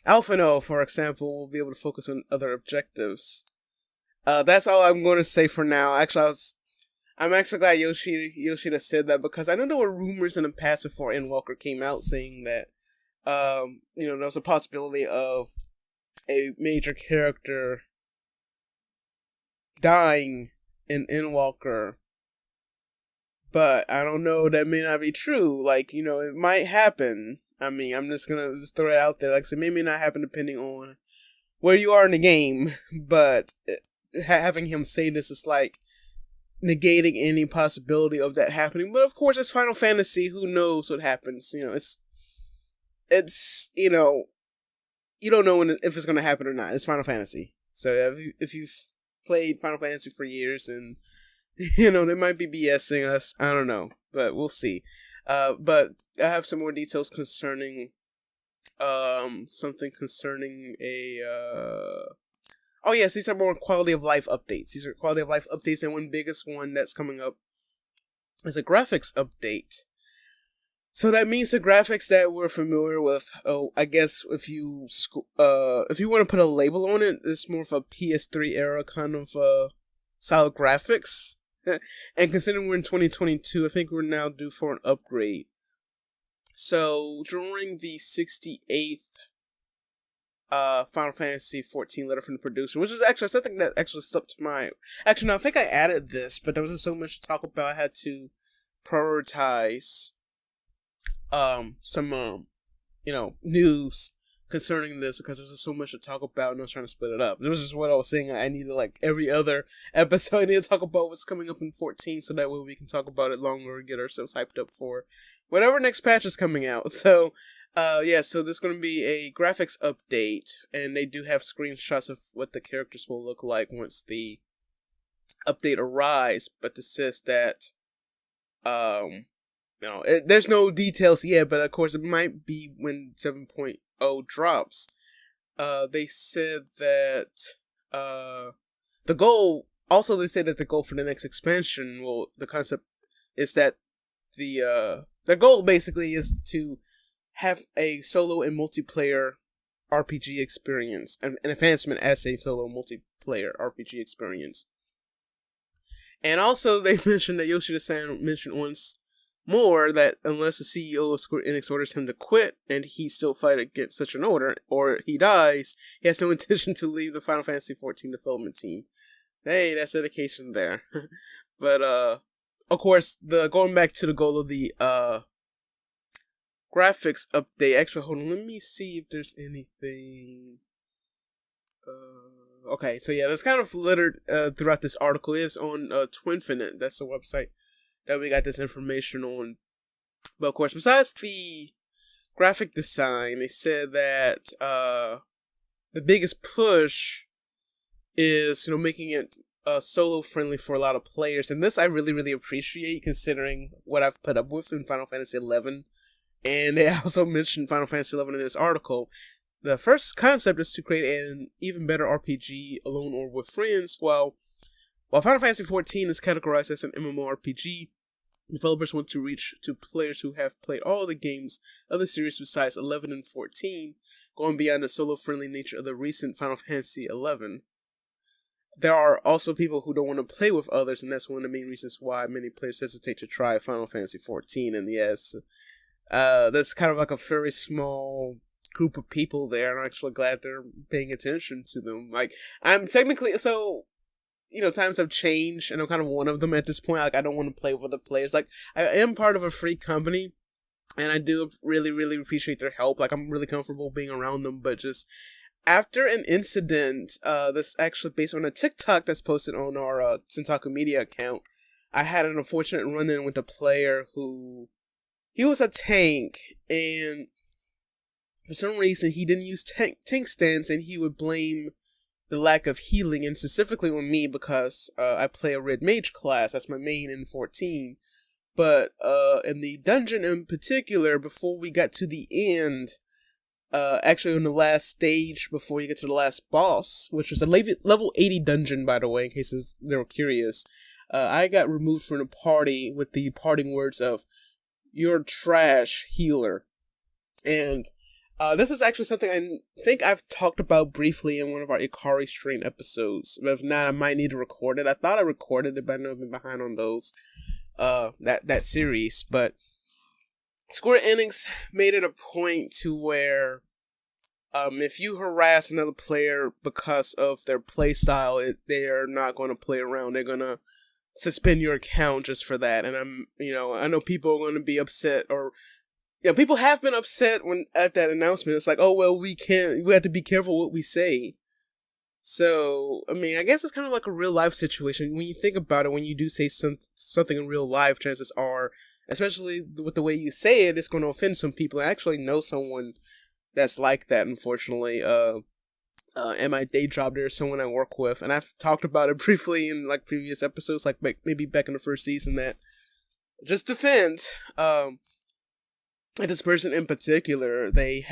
Alphino, for example, will be able to focus on other objectives. That's all I'm going to say for now. Actually, I'm actually glad Yoshida said that, because I know there were rumors in the past before Endwalker came out saying that, there was a possibility of a major character dying in Endwalker. But I don't know, that may not be true. It might happen. I mean, I'm just gonna throw it out there. Like I said, maybe not happen depending on where you are in the game. But having him say this is negating any possibility of that happening. But of course, it's Final Fantasy. Who knows what happens? It's you don't know if it's going to happen or not. It's Final Fantasy. So if you've played Final Fantasy for years, and they might be BSing us. I don't know, but we'll see. But I have some more details concerning something concerning a oh yes, these are more quality of life updates. These are quality of life updates, and one biggest one that's coming up is a graphics update. So that means the graphics that we're familiar with. Oh, I guess if you want to put a label on it, it's more of a PS3 era kind of style graphics. And considering we're in 2022, I think we're now due for an upgrade. So during the 68th Final Fantasy 14 letter from the producer, which is actually something that actually slipped my. Actually, no, I think I added this, but there wasn't so much to talk about. I had to prioritize some news concerning this because there's just so much to talk about, and I was trying to split it up. It was just what I was saying. I needed, like, every other episode, I need to talk about what's coming up in 14, so that way we can talk about it longer and get ourselves hyped up for whatever next patch is coming out. So, so there's going to be a graphics update, and they do have screenshots of what the characters will look like once the update arrives, but this says that, there's no details yet, but of course it might be when 7.0 drops. They said that the goal. Also, they said that the goal for the next expansion the concept is that their goal basically is to have a solo and multiplayer RPG experience, an advancement as a solo multiplayer RPG experience. And also, they mentioned that Yoshida-san mentioned once more that unless the CEO of Square Enix orders him to quit and he still fight against such an order, or he dies, he has no intention to leave the Final Fantasy XIV development team. Hey, that's dedication there. But of course, going back to the goal of the graphics update. Actually, hold on, let me see if there's anything. Okay, so yeah, that's kind of littered throughout this article. It is on Twinfinite. That's the website that we got this information on. But of course, besides the graphic design, they said that the biggest push is making it solo friendly for a lot of players, and this I really, really appreciate considering what I've put up with in Final Fantasy XI. And they also mentioned Final Fantasy XI in this article. The first concept is to create an even better RPG alone or with friends. While Final Fantasy XIV is categorized as an MMORPG, developers want to reach to players who have played all the games of the series besides 11 and 14, going beyond the solo-friendly nature of the recent Final Fantasy XI. There are also people who don't want to play with others, and that's one of the main reasons why many players hesitate to try Final Fantasy XIV. And yes, that's kind of like a very small group of people there, and I'm actually glad they're paying attention to them. Like, I'm technically, times have changed, and I'm kind of one of them at this point. Like, I don't want to play with other players. Like, I am part of a free company, and I do really, really appreciate their help. Like, I'm really comfortable being around them, but just after an incident that's actually based on a TikTok that's posted on our Centaku Media account, I had an unfortunate run-in with a player who, he was a tank, and for some reason, he didn't use tank stance, and he would blame the lack of healing, and specifically on me because I play a red mage class. That's my main in 14. But in the dungeon in particular, before we got to the end, actually on the last stage before you get to the last boss, which was a level 80 dungeon, by the way, in case they were curious, I got removed from the party with the parting words of, "You're trash, healer." And this is actually something I think I've talked about briefly in one of our Ikari Strain episodes. But if not, I might need to record it. I thought I recorded it, but I know I've been behind on those, that series. But Square Enix made it a point to where, if you harass another player because of their playstyle, they are not going to play around. They're going to suspend your account just for that. And I know people are going to be upset, or people have been upset at that announcement. It's like, oh well, we have to be careful what we say. So, I mean, I guess it's kind of like a real life situation. When you think about it, when you do say something in real life, chances are, especially with the way you say it, it's going to offend some people. I actually know someone that's like that, unfortunately. At my day job, there's someone I work with, and I've talked about it briefly in like previous episodes, like maybe back in the first season, that just defend, and this person in particular, they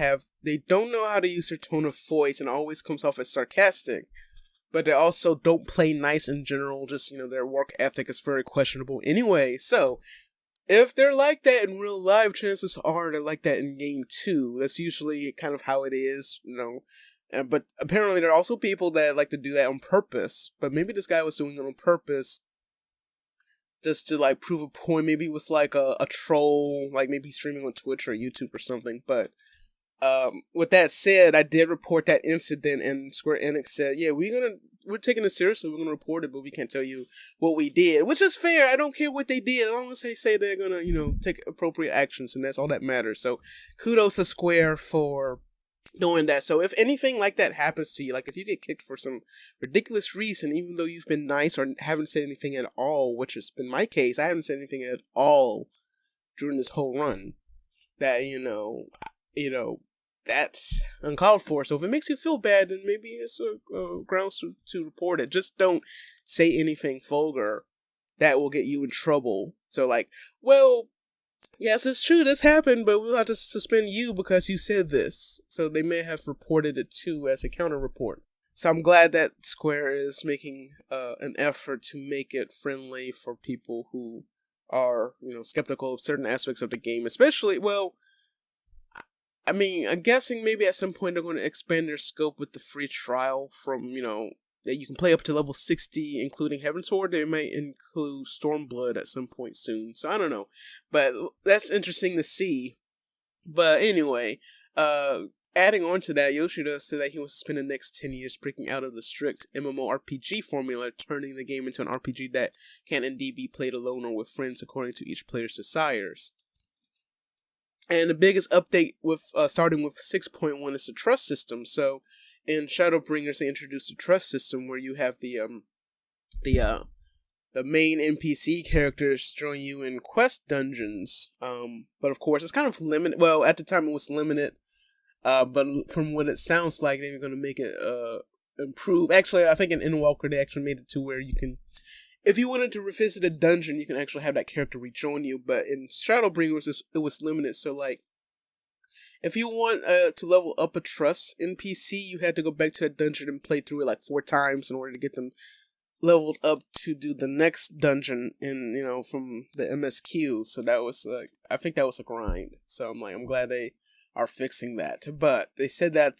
don't know how to use their tone of voice and always comes off as sarcastic, but they also don't play nice in general. Just, their work ethic is very questionable anyway. So if they're like that in real life, chances are they're like that in game too. That's usually kind of how it is, But apparently there are also people that like to do that on purpose. But maybe this guy was doing it on purpose just to like prove a point. Maybe it was like a troll, like maybe streaming on Twitch or YouTube or something. But with that said, I did report that incident, and Square Enix said, "Yeah, we're taking it seriously. We're gonna report it, but we can't tell you what we did," which is fair. I don't care what they did, as long as they say they're gonna, take appropriate actions, and that's all that matters. So, kudos to Square for doing that. So, if anything like that happens to you, like if you get kicked for some ridiculous reason, even though you've been nice or haven't said anything at all, which has been my case, I haven't said anything at all during this whole run. That that's uncalled for. So if it makes you feel bad, then maybe it's a grounds to report it. Just don't say anything vulgar that will get you in trouble. So like, well, yes, it's true, this happened, but we'll have to suspend you because you said this. So they may have reported it too as a counter report. So I'm glad that Square is making an effort to make it friendly for people who are, skeptical of certain aspects of the game, especially, well, I mean, I'm guessing maybe at some point they're going to expand their scope with the free trial from, that you can play up to level 60, including Heaven's Sword. They might include Stormblood at some point soon. So I don't know. But that's interesting to see. But anyway, adding on to that, Yoshida said that he wants to spend the next 10 years breaking out of the strict MMORPG formula, turning the game into an RPG that can indeed be played alone or with friends according to each player's desires. And the biggest update with starting with 6.1 is the trust system. So in Shadowbringers, they introduced the trust system where you have the main NPC characters join you in quest dungeons. But of course, it's kind of limited. Well, at the time it was limited. But from what it sounds like, they're going to make it improve. Actually, I think in Endwalker they actually made it to where you can, if you wanted to revisit a dungeon, you can actually have that character rejoin you. But in Shadowbringers, it was limited. So, like, if you want to level up a trust NPC, you had to go back to that dungeon and play through it like 4 times in order to get them leveled up to do the next dungeon from the MSQ. So that was I think that was a grind. So I'm glad they are fixing that. But they said that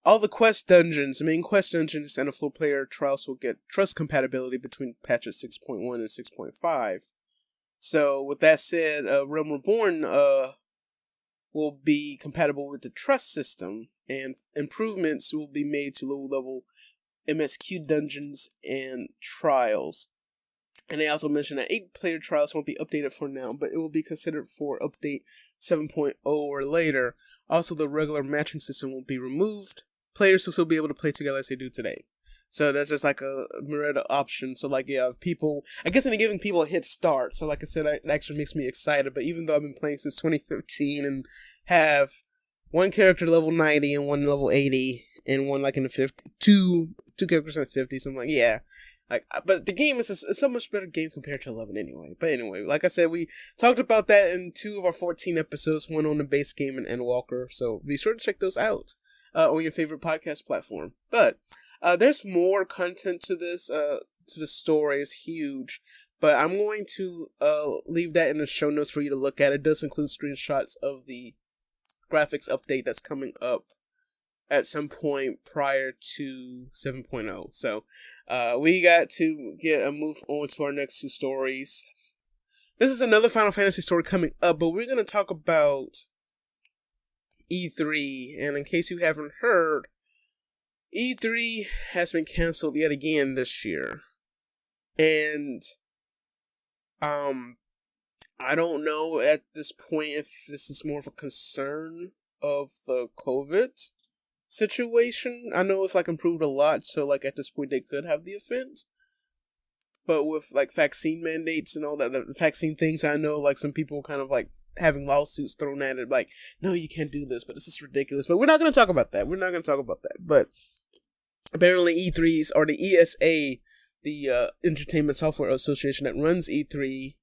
all the quest dungeons, the main quest dungeons, and the full player trials will get trust compatibility between patches 6.1 and 6.5. So, with that said, Realm Reborn will be compatible with the trust system, and improvements will be made to low level MSQ dungeons and trials. And they also mentioned that 8-player trials won't be updated for now, but it will be considered for update 7.0 or later. Also, the regular matching system will be removed. Players will still be able to play together as they do today. So that's just like a myriad of options. So like, yeah, if people, I guess they're giving people a head start. So like I said, it actually makes me excited. But even though I've been playing since 2015 and have one character level 90 and one level 80 and one like in the 50, two characters in the 50s, so I'm like, yeah. But the game is a so much better game compared to 11 anyway. But anyway, like I said, we talked about that in 2 of our 14 episodes, one on the base game and Endwalker. So be sure to check those out on your favorite podcast platform. But there's more content to this. To the story is huge. But I'm going to leave that in the show notes for you to look at. It does include screenshots of the graphics update that's coming up at some point prior to 7.0. So we got to move on to our next 2 stories. This is another Final Fantasy story coming up, but we're going to talk about E3. And in case you haven't heard, E3 has been canceled yet again this year. And I don't know at this point if this is more of a concern of the COVID situation. I know it's like improved a lot, so like at this point they could have the event. But with like vaccine mandates and all that, the vaccine things, I know like some people kind of like having lawsuits thrown at it, like, no, you can't do this, but this is ridiculous. But we're not going to talk about that. We're not going to talk about that. But apparently E3s, or the ESA, the Entertainment Software Association that runs E3,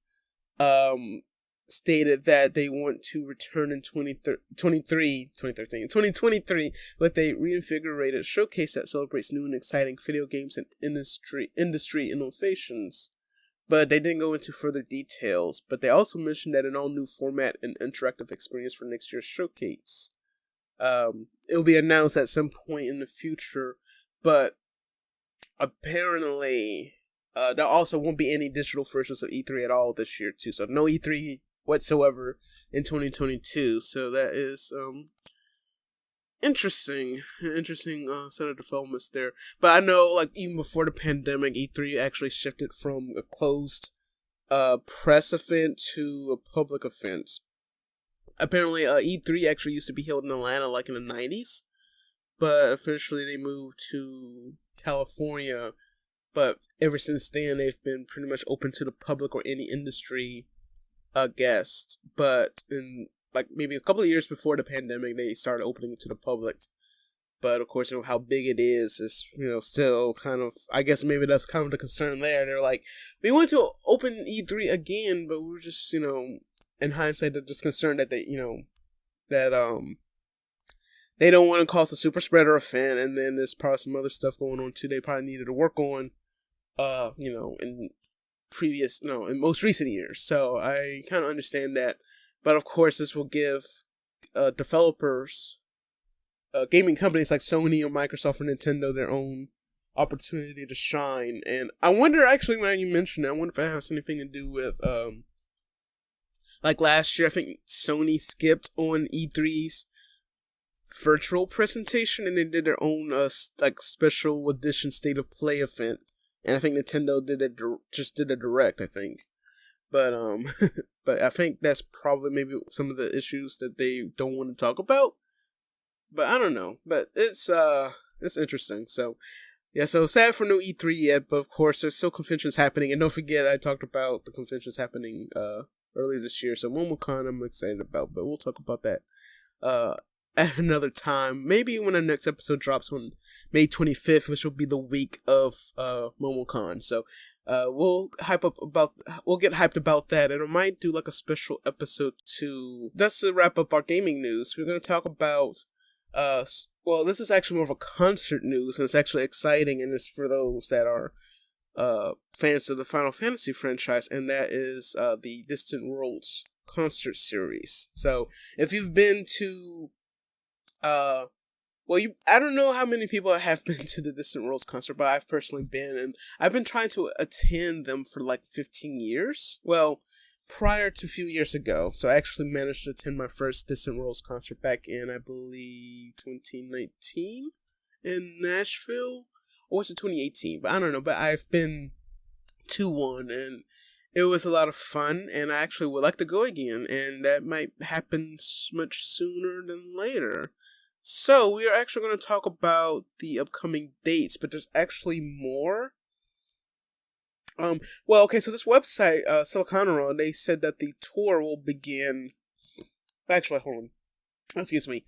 stated that they want to return in 2023 with a reinvigorated showcase that celebrates new and exciting video games and industry innovations. But they didn't go into further details. But they also mentioned that an all-new format and interactive experience for next year's showcase. It'll be announced at some point in the future, but apparently there also won't be any digital versions of E3 at all this year too. So no E3 whatsoever in 2022. So that is interesting set of developments there. But I know like even before the pandemic, E3 actually shifted from a closed press event to a public event. Apparently E3 actually used to be held in Atlanta like in the 90s, but eventually they moved to California. But ever since then they've been pretty much open to the public or any industry guest. But in like maybe a couple of years before the pandemic, they started opening it to the public. But of course, you know how big it is still kind of, I guess maybe that's kind of the concern there. They're like, we want to open E3 again, but we're just, in hindsight, they're just concerned that they don't want to cause a super spreader event, and then there's probably some other stuff going on too. They probably needed to work on, in most recent years. So I kind of understand that. But of course, this will give developers, gaming companies like Sony or Microsoft or Nintendo their own opportunity to shine. And I wonder, actually, when you mentioned it, I wonder if it has anything to do with, like last year, I think Sony skipped on E3's virtual presentation, and they did their own like special edition State of Play event. And I think Nintendo did a direct, I think. But but I think that's probably maybe some of the issues that they don't want to talk about. But I don't know. But it's interesting. So yeah, so sad for no E3 yet, but of course there's still conventions happening. And don't forget, I talked about the conventions happening earlier this year. So MomoCon I'm excited about, but we'll talk about that at another time. Maybe when the next episode drops on May 25th, which will be the week of MomoCon. So we'll get hyped about that, and I might do like a special episode too. Just to wrap up our gaming news, we're going to talk about well, this is actually more of a concert news, and it's actually exciting, and it's for those that are fans of the Final Fantasy franchise, and that is the Distant Worlds concert series. So if you've been to I don't know how many people have been to the Distant Worlds concert, but I've personally been, and I've been trying to attend them for like 15 years. Well, prior to a few years ago. So I actually managed to attend my first Distant Worlds concert back in, I believe, 2019 in Nashville. Or was it 2018? But I don't know. But I've been to one, and it was a lot of fun, and I actually would like to go again, and that might happen much sooner than later. So, we are actually going to talk about the upcoming dates, but there's actually more. So this website, Siliconera, they said that the tour will begin. Actually, hold on. Excuse me.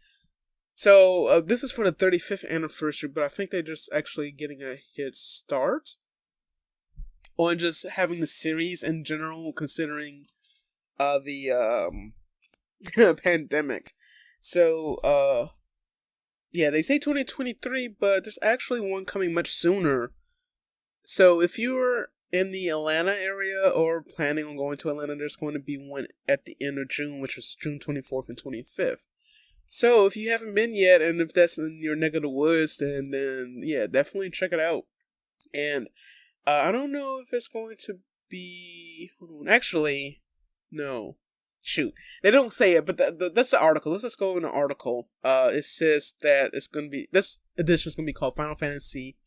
So, this is for the 35th anniversary, but I think they're just actually getting a head start on just having the series in general, considering the pandemic. So, yeah, they say 2023, but there's actually one coming much sooner. So if you're in the Atlanta area or planning on going to Atlanta, there's going to be one at the end of June, which is June 24th and 25th. So if you haven't been yet, and if that's in your neck of the woods, then yeah, definitely check it out. And I don't know if it's going to be... Hold on. Actually, no. Shoot, they don't say it, but that's the article. Let's just go in the article. It says that it's going to be, this edition is going to be called Final Fantasy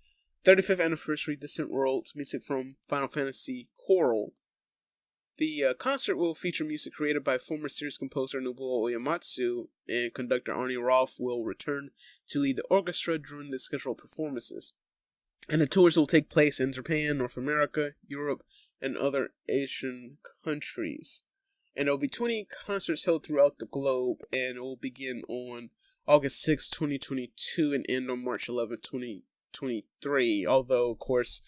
35th Anniversary Distant Worlds, music from Final Fantasy Choral. The concert will feature music created by former series composer Nobuo Uematsu, and conductor Arnie Roth will return to lead the orchestra during the scheduled performances. And the tours will take place in Japan, North America, Europe, and other Asian countries. And there will be 20 concerts held throughout the globe, and it will begin on August 6, 2022, and end on March 11, 2023. Although, of course,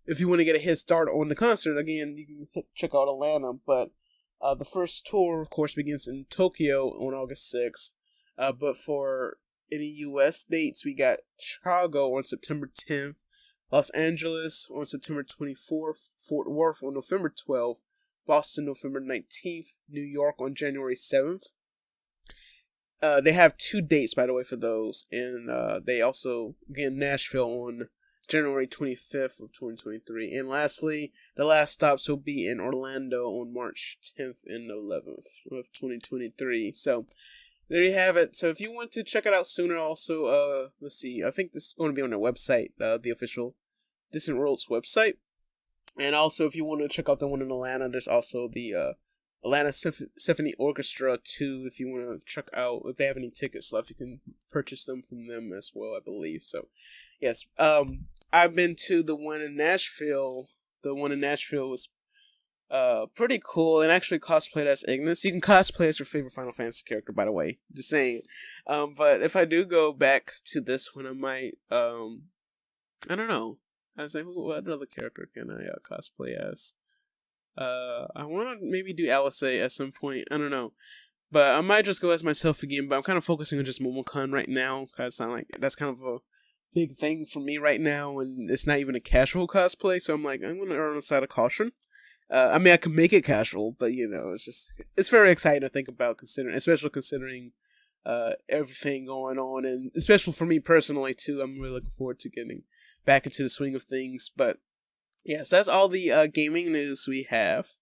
if you want to get a head start on the concert, again, you can check out Atlanta. But the first tour, of course, begins in Tokyo on August 6th. But for any U.S. dates, we got Chicago on September 10th, Los Angeles on September 24th, Fort Worth on November 12th, Boston November 19th, New York on January 7th. They have 2 dates, by the way, for those. And they also, again, Nashville on January 25th of 2023. And lastly, the last stops will be in Orlando on March 10th and 11th of 2023. So, there you have it. So, if you want to check it out sooner, also, let's see, I think this is going to be on their website, the official Distant Worlds website. And also, if you want to check out the one in Atlanta, there's also the Atlanta Symphony Orchestra too. If you want to check out, if they have any tickets left, you can purchase them from them as well, I believe. So, yes, I've been to the one in Nashville. The one in Nashville was pretty cool, and actually cosplayed as Ignis. You can cosplay as your favorite Final Fantasy character, by the way. Just saying. But if I do go back to this one, I might I don't know. I was like, what other character can I cosplay as? I want to maybe do Alice at some point. I don't know. But I might just go as myself again. But I'm kind of focusing on just Momocon right now. Because that's kind of a big thing for me right now. And it's not even a casual cosplay. So I'm like, I'm going to err on the side of caution. I mean, I can make it casual. But, it's very exciting to think about, especially considering everything going on. And especially for me personally, too. I'm really looking forward to getting back into the swing of things. But yes, that's all the gaming news we have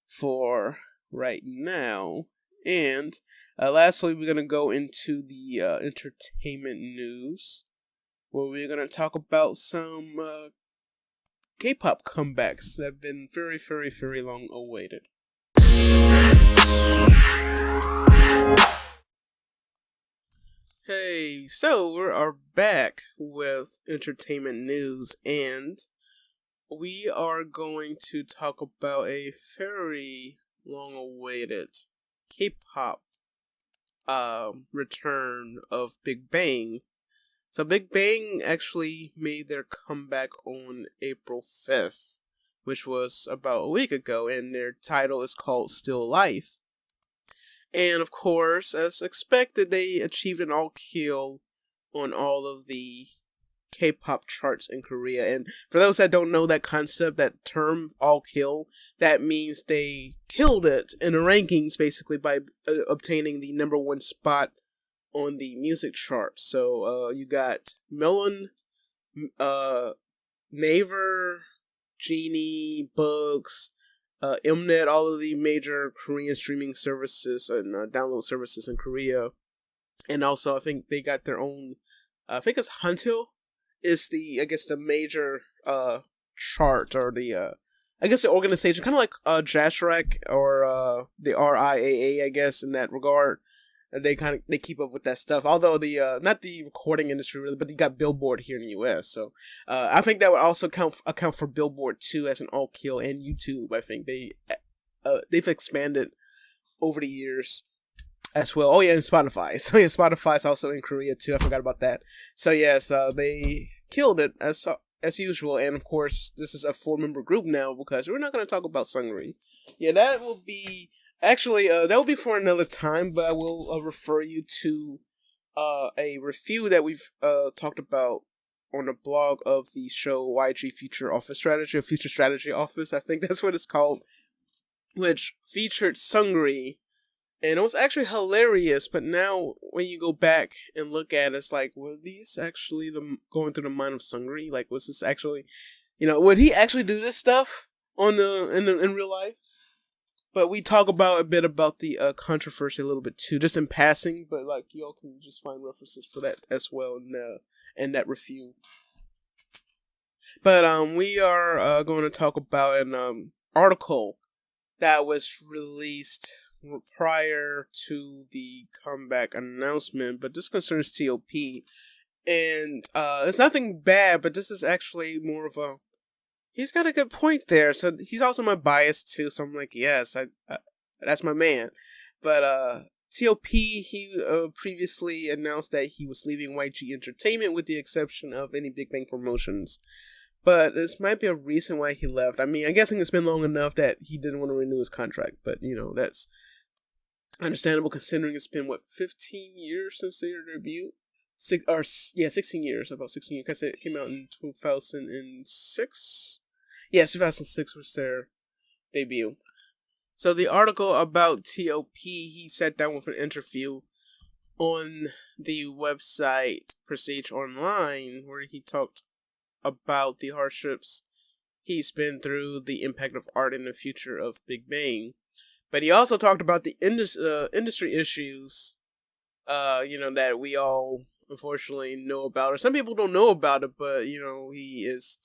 for right now. And lastly, we're going to go into the entertainment news, where we're going to talk about some K-pop comebacks that have been very, very, very long awaited. Hey, so we are back with entertainment news, and we are going to talk about a very long-awaited K-pop return of Big Bang. So Big Bang actually made their comeback on April 5th, which was about a week ago, and their title is called Still Life. And of course, as expected, they achieved an all-kill on all of the K-pop charts in Korea. And for those that don't know that concept, that term, all-kill, that means they killed it in the rankings, basically, by obtaining the number 1 spot on the music chart. So, you got Melon, Naver, Genie, Bugs, Mnet, all of the major Korean streaming services and download services in Korea. And also, I think they got their own, I think it's Huntil is the major chart, or the the organization, kind of like Jasrak or the RIAA, I guess, in that regard. And they keep up with that stuff. Although the not the recording industry really, but you got Billboard here in the U.S. So I think that would also account for Billboard too as an all-kill, and YouTube. I think they've expanded over the years as well. Oh yeah, and Spotify. So yeah, Spotify's also in Korea too. I forgot about that. So yes, they killed it as usual. And of course, this is a 4-member group now, because we're not going to talk about Sungri. Yeah, that will be. Actually, that will be for another time, but I will refer you to a review that we've talked about on the blog of the show YG Future Office Strategy, or Future Strategy Office, I think that's what it's called, which featured Sungri, and it was actually hilarious. But now, when you go back and look at it, it's like, were these actually going through the mind of Sungri? Like, was this actually, would he actually do this stuff in real life? But we talk a bit about the controversy a little bit too, just in passing. But like, y'all can just find references for that as well in that review. But we are going to talk about an article that was released prior to the comeback announcement, but this concerns T.O.P. And it's nothing bad, but this is actually more of a. He's got a good point there. So he's also my bias too. So I'm like, yes, that's my man. But T.O.P. he previously announced that he was leaving YG Entertainment with the exception of any Big Bang promotions. But this might be a reason why he left. I mean, I'm guessing it's been long enough that he didn't want to renew his contract. But that's understandable considering it's been 15 years since their debut. 16 years, about 16 years, because it came out in 2006. Yeah, 2006 was their debut. So the article about T.O.P, he sat down with an interview on the website Prestige Online, where he talked about the hardships he's been through, the impact of art in the future of Big Bang. But he also talked about the industry issues, that we all unfortunately know about, or some people don't know about it, but he is,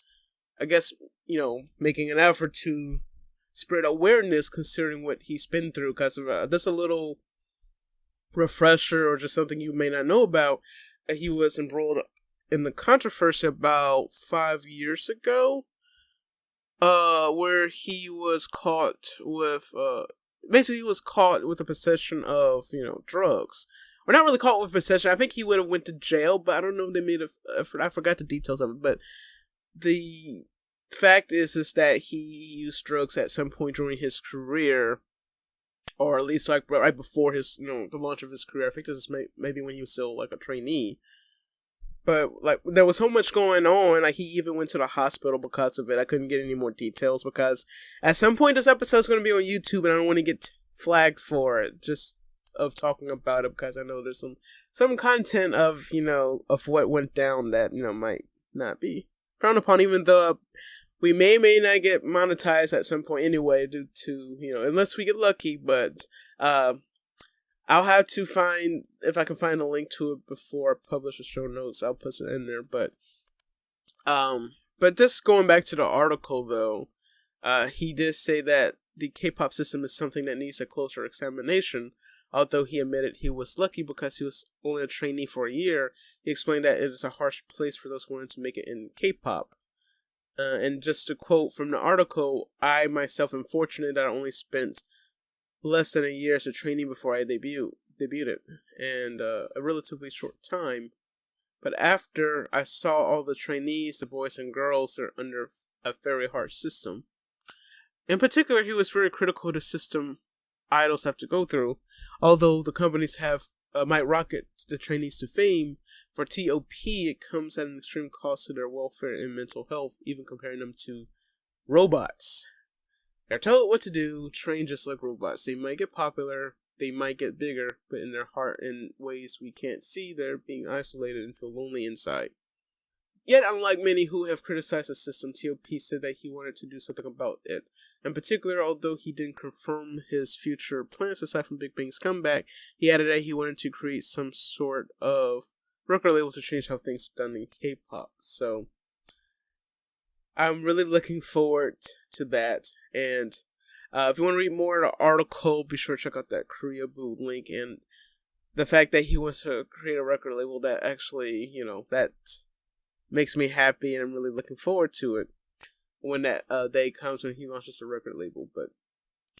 I guess, making an effort to spread awareness concerning what he's been through. Because of just a little refresher or just something you may not know about, he was embroiled in the controversy about 5 years ago, where he was caught with basically he was caught with the possession of drugs. We're not really caught with possession. I think he would have went to jail, but I don't know if they made I forgot the details of it. But the fact is that he used drugs at some point during his career, or at least like right before his the launch of his career. I think this is maybe when he was still like a trainee. But like there was so much going on, like he even went to the hospital because of it. I couldn't get any more details because at some point this episode's going to be on YouTube, and I don't want to get flagged for it just of talking about it, because I know there's some content of of what went down that might not be frowned upon, even though we may not get monetized at some point anyway due to unless we get lucky. But I'll have to find, if I can find a link to it before I publish the show notes, I'll put it in there. But just going back to the article though, he did say that the K-pop system is something that needs a closer examination. Although he admitted he was lucky because he was only a trainee for a year, he explained that it is a harsh place for those who wanted to make it in K-pop. And just to quote from the article, I myself am fortunate that I only spent less than a year as a trainee before I debuted, and a relatively short time. But after I saw all the trainees, the boys and girls, are under a very harsh system. In particular, he was very critical of the system idols have to go through. Although the companies might rocket the trainees to fame, for T.O.P. it comes at an extreme cost to their welfare and mental health, even comparing them to robots. They're told what to do, train just like robots. They might get popular, they might get bigger, but in their heart, in ways we can't see, they're being isolated and feel lonely inside. Yet, unlike many who have criticized the system, T.O.P. said that he wanted to do something about it. In particular, although he didn't confirm his future plans aside from Big Bang's comeback, he added that he wanted to create some sort of record label to change how things are done in K-pop. So, I'm really looking forward to that. And if you want to read more of the article, be sure to check out that Korea Boo link. And the fact that he wants to create a record label that actually, that makes me happy, and I'm really looking forward to it when that day comes when he launches a record label. But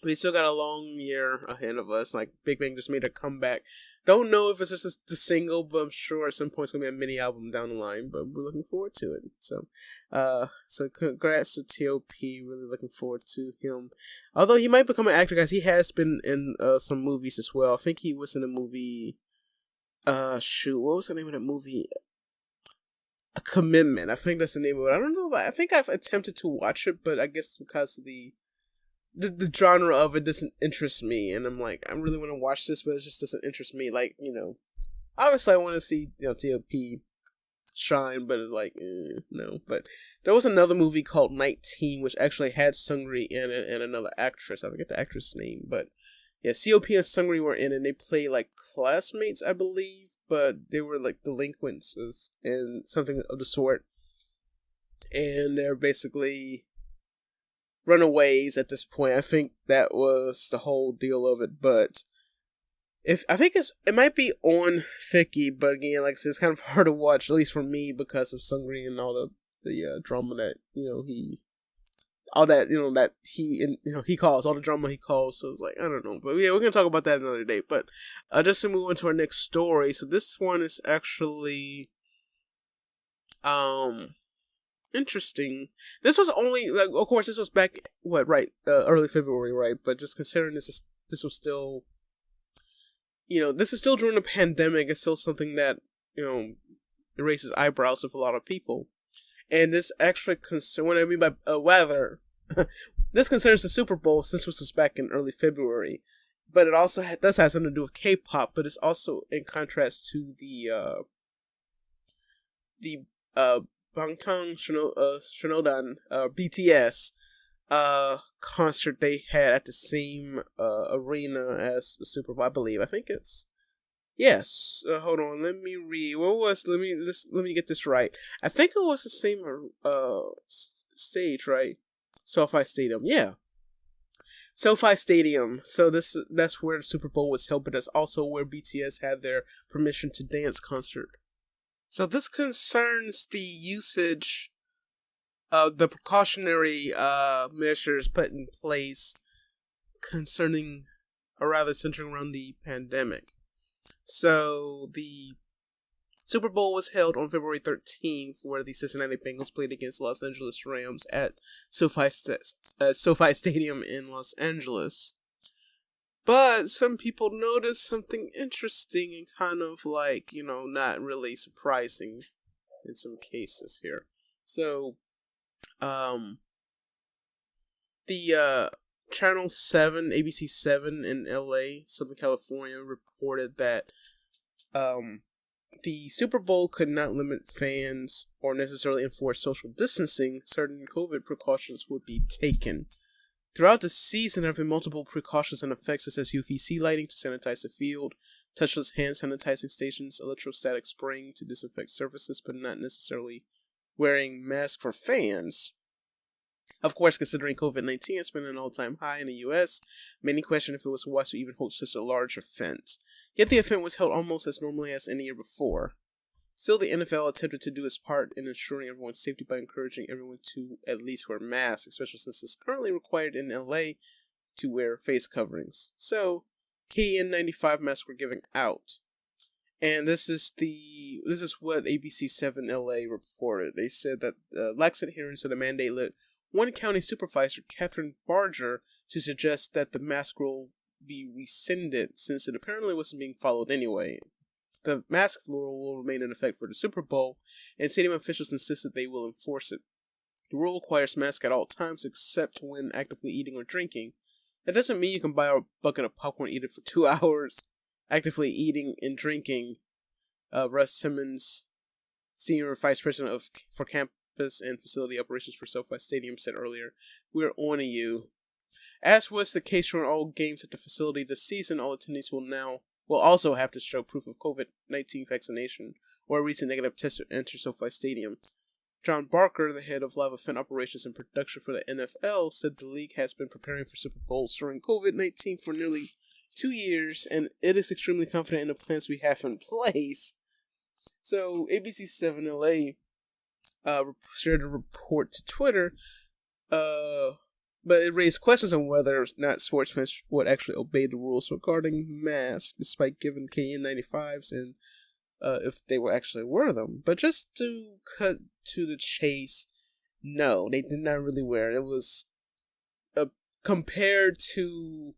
we still got a long year ahead of us. Like Big Bang just made a comeback. Don't know if it's just the single, but I'm sure at some point it's gonna be a mini album down the line. But we're looking forward to it. So congrats to T.O.P. Really looking forward to him. Although he might become an actor, guys. He has been in some movies as well. I think he was in a movie. What was the name of that movie? A Commitment. I think that's the name of it. I don't know. I think I've attempted to watch it, but I guess because the genre of it doesn't interest me, and I'm like, I really want to watch this, but it just doesn't interest me. Like, obviously I want to see T.O.P. shine, but like, no. But there was another movie called 19, which actually had Seungri in it and another actress. I forget the actress' name, but yeah, T.O.P. and Seungri were in it, and they play like classmates, I believe. But they were like delinquents and something of the sort. And they're basically runaways at this point. I think that was the whole deal of it. But I think it might be on Fiki, but again, like I said, it's kind of hard to watch, at least for me, because of Sungri and all the drama that he. All that that he calls all the drama he calls, so it's like I don't know, but yeah, we're gonna talk about that another day. But just to move on to our next story, so this one is actually interesting. This was only like, of course, this was back early February, right? But just considering this was still, this is still during the pandemic. It's still something that raises eyebrows with a lot of people. And this actually what I mean by weather, this concerns the Super Bowl, since this was back in early February. But it also does have something to do with K-pop, but it's also in contrast to the Bangtan Shinodan BTS concert they had at the same arena as the Super Bowl, I believe. I think it's. Yes, hold on. Let me read. Let me get this right. I think it was the same stage, right? SoFi Stadium. Yeah, SoFi Stadium. So that's where the Super Bowl was held, but that's also where BTS had their Permission to Dance concert. So this concerns the usage of the precautionary measures put in place concerning, or rather centering around the pandemic. So, the Super Bowl was held on February 13th, where the Cincinnati Bengals played against Los Angeles Rams at SoFi Stadium in Los Angeles. But some people noticed something interesting and kind of like, not really surprising in some cases here. So, the Channel 7, ABC 7 in LA, Southern California, reported that the Super Bowl could not limit fans or necessarily enforce social distancing. Certain COVID precautions would be taken. Throughout the season, there have been multiple precautions in effect, such as UVC lighting to sanitize the field, touchless hand sanitizing stations, electrostatic spraying to disinfect surfaces, but not necessarily wearing masks for fans. Of course, considering COVID-19 has been an all-time high in the U.S., many question if it was wise to even hold such a large event. Yet the event was held almost as normally as any year before. Still, the NFL attempted to do its part in ensuring everyone's safety by encouraging everyone to at least wear masks, especially since it's currently required in LA to wear face coverings. So, KN95 masks were given out. And this is what ABC 7 LA reported. They said that lax adherence to the mandate led one county supervisor, Catherine Barger, to suggest that the mask rule be rescinded since it apparently wasn't being followed anyway. The mask rule will remain in effect for the Super Bowl, and stadium officials insisted they will enforce it. The rule requires masks at all times except when actively eating or drinking. That doesn't mean you can buy a bucket of popcorn and eat it for 2 hours. Actively eating and drinking, Russ Simmons, Senior Vice President for Campus and Facility Operations for SoFi Stadium, said earlier, "We're on to you." As was the case during all games at the facility this season, all attendees will also have to show proof of COVID-19 vaccination or a recent negative test to enter SoFi Stadium. John Barker, the head of live event operations and production for the NFL, said the league has been preparing for Super Bowls during COVID-19 for nearly 2 years, and it is extremely confident in the plans we have in place. So, ABC 7 LA shared a report to Twitter, but it raised questions on whether or not sports fans would actually obey the rules regarding masks, despite giving KN95s and if they will actually wear them. But just to cut to the chase, no, they did not really wear it. It was compared to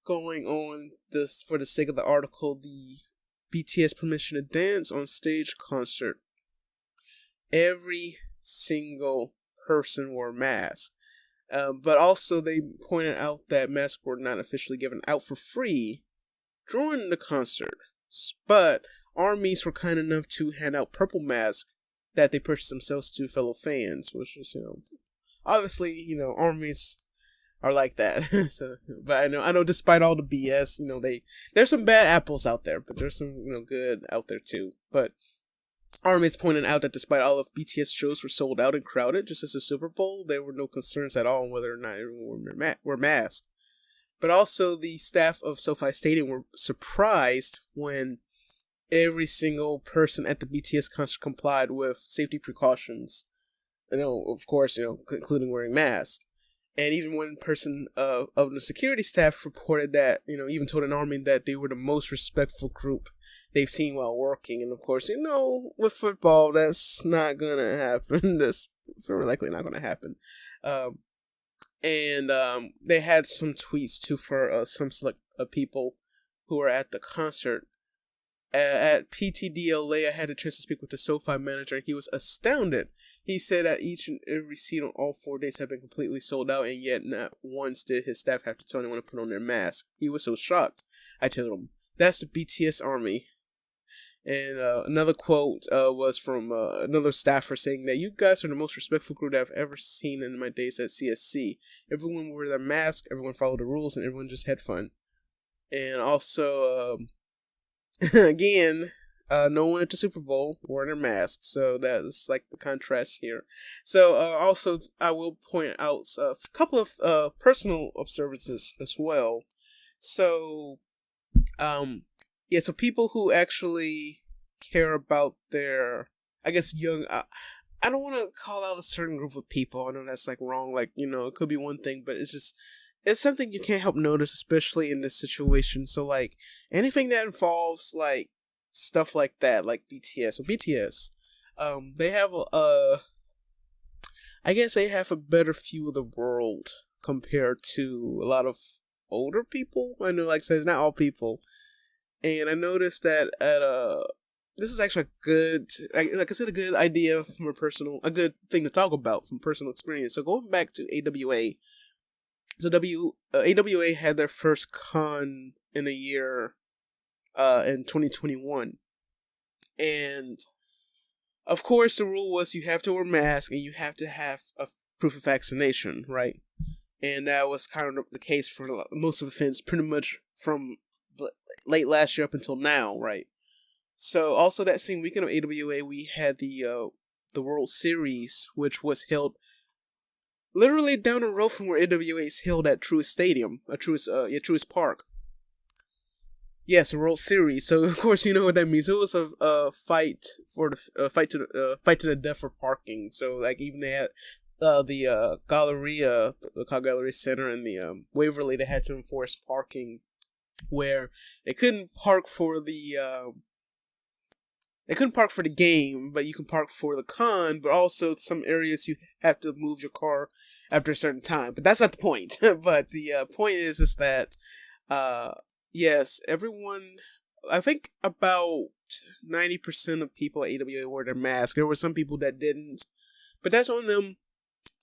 going on this, for the sake of the article, the BTS Permission to Dance on Stage concert. Every single person wore masks. But also they pointed out that masks were not officially given out for free during the concert. But armies were kind enough to hand out purple masks that they purchased themselves to fellow fans, which was, obviously, armies are like that. So, but I know despite all the BS, there's some bad apples out there, but there's some, good out there too. But Armies pointed out that despite all of BTS shows were sold out and crowded, just as the Super Bowl, there were no concerns at all on whether or not everyone were masked. But also, the staff of SoFi Stadium were surprised when every single person at the BTS concert complied with safety precautions. Of course, including wearing masks. And even one person of the security staff reported that, even told an army that they were the most respectful group they've seen while working. And of course, with football, that's not gonna happen. That's very likely not gonna happen. And they had some tweets too for some select people who were at the concert. At PTDLA, I had a chance to speak with the SoFi manager, and he was astounded. He said that each and every seat on all 4 days had been completely sold out, and yet not once did his staff have to tell anyone to put on their mask. He was so shocked. I told him, that's the BTS army. And another quote was from another staffer saying that you guys are the most respectful group that I've ever seen in my days at CSC. Everyone wore their mask, everyone followed the rules, and everyone just had fun. And also, again, no one at the Super Bowl wore their masks, so that's like the contrast here. So also, I will point out a couple of personal observances as well. So, so people who actually care about their, I guess, young. I don't want to call out a certain group of people. I know that's like wrong. Like, it could be one thing, but it's something you can't help notice, especially in this situation. So, like, anything that involves, like, stuff like that, like BTS. So, BTS, they have, I guess they have a better view of the world compared to a lot of older people. I know, like I said, it's not all people. And I noticed that this is actually a good, like I said, a good idea from a good thing to talk about from personal experience. So, going back to AWA, so AWA had their first con in a year in 2021. And of course the rule was you have to wear a mask and you have to have a proof of vaccination, right? And that was kind of the case for most of the events pretty much from late last year up until now, right? So also that same weekend of AWA we had the World Series, which was held literally down the road from where AWA is held at Truist Stadium, Truist Park. Yes, the World Series. So of course you know what that means. It was a fight for the fight to the death for parking. So like even they had the Galleria, the Cal Galleria Center, and the Waverly. They had to enforce parking where they couldn't park for the game, but you can park for the con, but also some areas you have to move your car after a certain time. But that's not the point. But the point is that, yes, everyone, I think about 90% of people at AWA wore their mask. There were some people that didn't, but that's on them.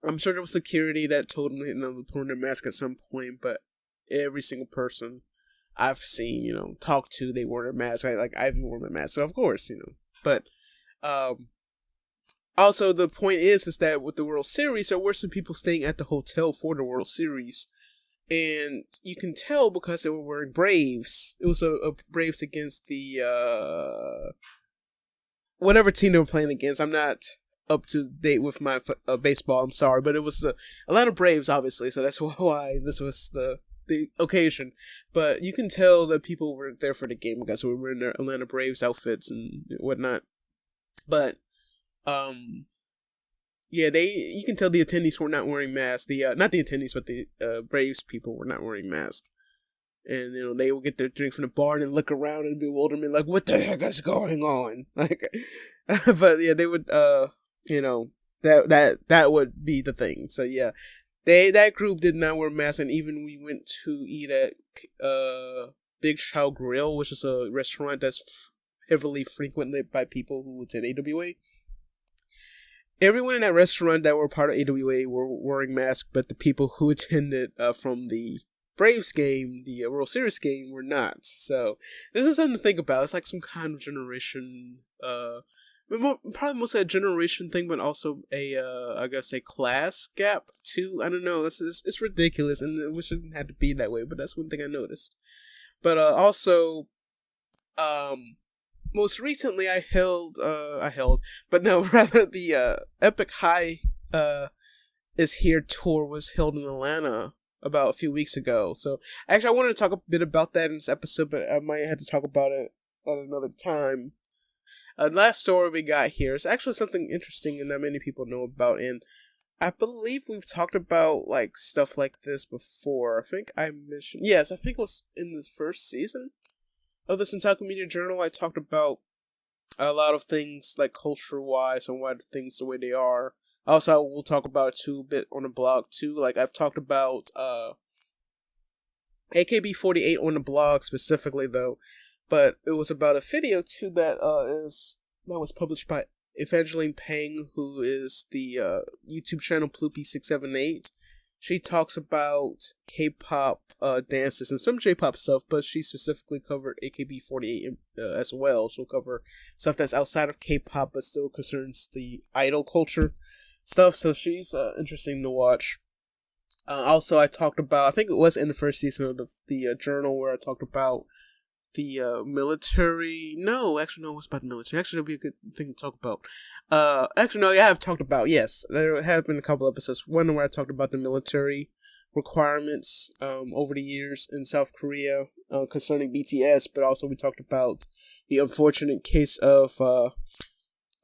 I'm sure there was security that told them to put on their mask at some point, but every single person I've seen, talked to, they wore their mask. I even wore my mask, so of course, But, also the point is that with the World Series, there were some people staying at the hotel for the World Series, and you can tell because they were wearing Braves. It was a Braves against the whatever team they were playing against. I'm not up to date with my baseball. I'm sorry, but it was Atlanta Braves, obviously. So that's why this was the occasion. But you can tell that people were there for the game because we were in their Atlanta Braves outfits and whatnot. But yeah, you can tell the attendees were not wearing masks. Not the attendees, but the Braves people were not wearing masks. And they would get their drink from the bar and look around in bewilderment, like, what the heck is going on? Like, but yeah, they would that would be the thing. So yeah, that group did not wear masks, and even we went to eat at Big Chow Grill, which is a restaurant that's heavily frequented by people who attend AWA. Everyone in that restaurant that were part of AWA were wearing masks, but the people who attended from the Braves game, the World Series game, were not. So this is something to think about. It's like some kind of generation, probably mostly a generation thing, but also I guess a class gap too. I don't know. It's ridiculous, and it shouldn't have to be that way. But that's one thing I noticed. But also, most recently but no, rather the Epic High is Here tour was held in Atlanta about a few weeks ago. So actually, I wanted to talk a bit about that in this episode, but I might have to talk about it at another time. Last story we got here is actually something interesting and not many people know about, and I believe we've talked about like stuff like this before. I think I mentioned, yes, I think it was in this first season of the Centaku Media Journal. I talked about a lot of things like culture wise and why things the way they are. Also, we'll talk about it too a bit on the blog too. Like I've talked about AKB48 on the blog specifically though, but it was about a video too that was published by Evangeline Pang, who is the YouTube channel Ploopy678. She talks about K-pop dances and some J-pop stuff, but she specifically covered AKB48 as well. She'll cover stuff that's outside of K-pop, but still concerns the idol culture stuff. So she's interesting to watch. Also, I talked about, I think it was in the first season of the journal where I talked about the military. No, actually, no, it was about the military. Actually, that'd be a good thing to talk about. Actually, no, yeah, I have talked about, yes, there have been a couple episodes. One where I talked about the military requirements over the years in South Korea concerning BTS, but also we talked about the unfortunate case of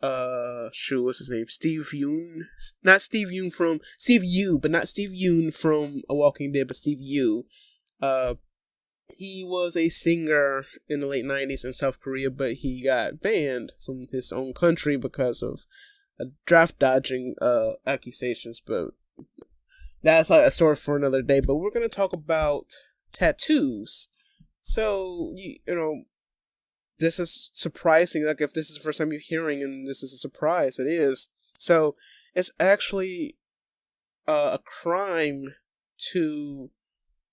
what's his name? Steve Yeun, not Steve Yeun from Steve Yu, but not Steve Yeun from A Walking Dead, but Steve Yu. He was a singer in the late 90s in South Korea, but he got banned from his own country because of draft dodging accusations. But that's like a story for another day. But we're going to talk about tattoos. So, you know, this is surprising. Like, if this is the first time you're hearing and this is a surprise, it is. So, it's actually a crime to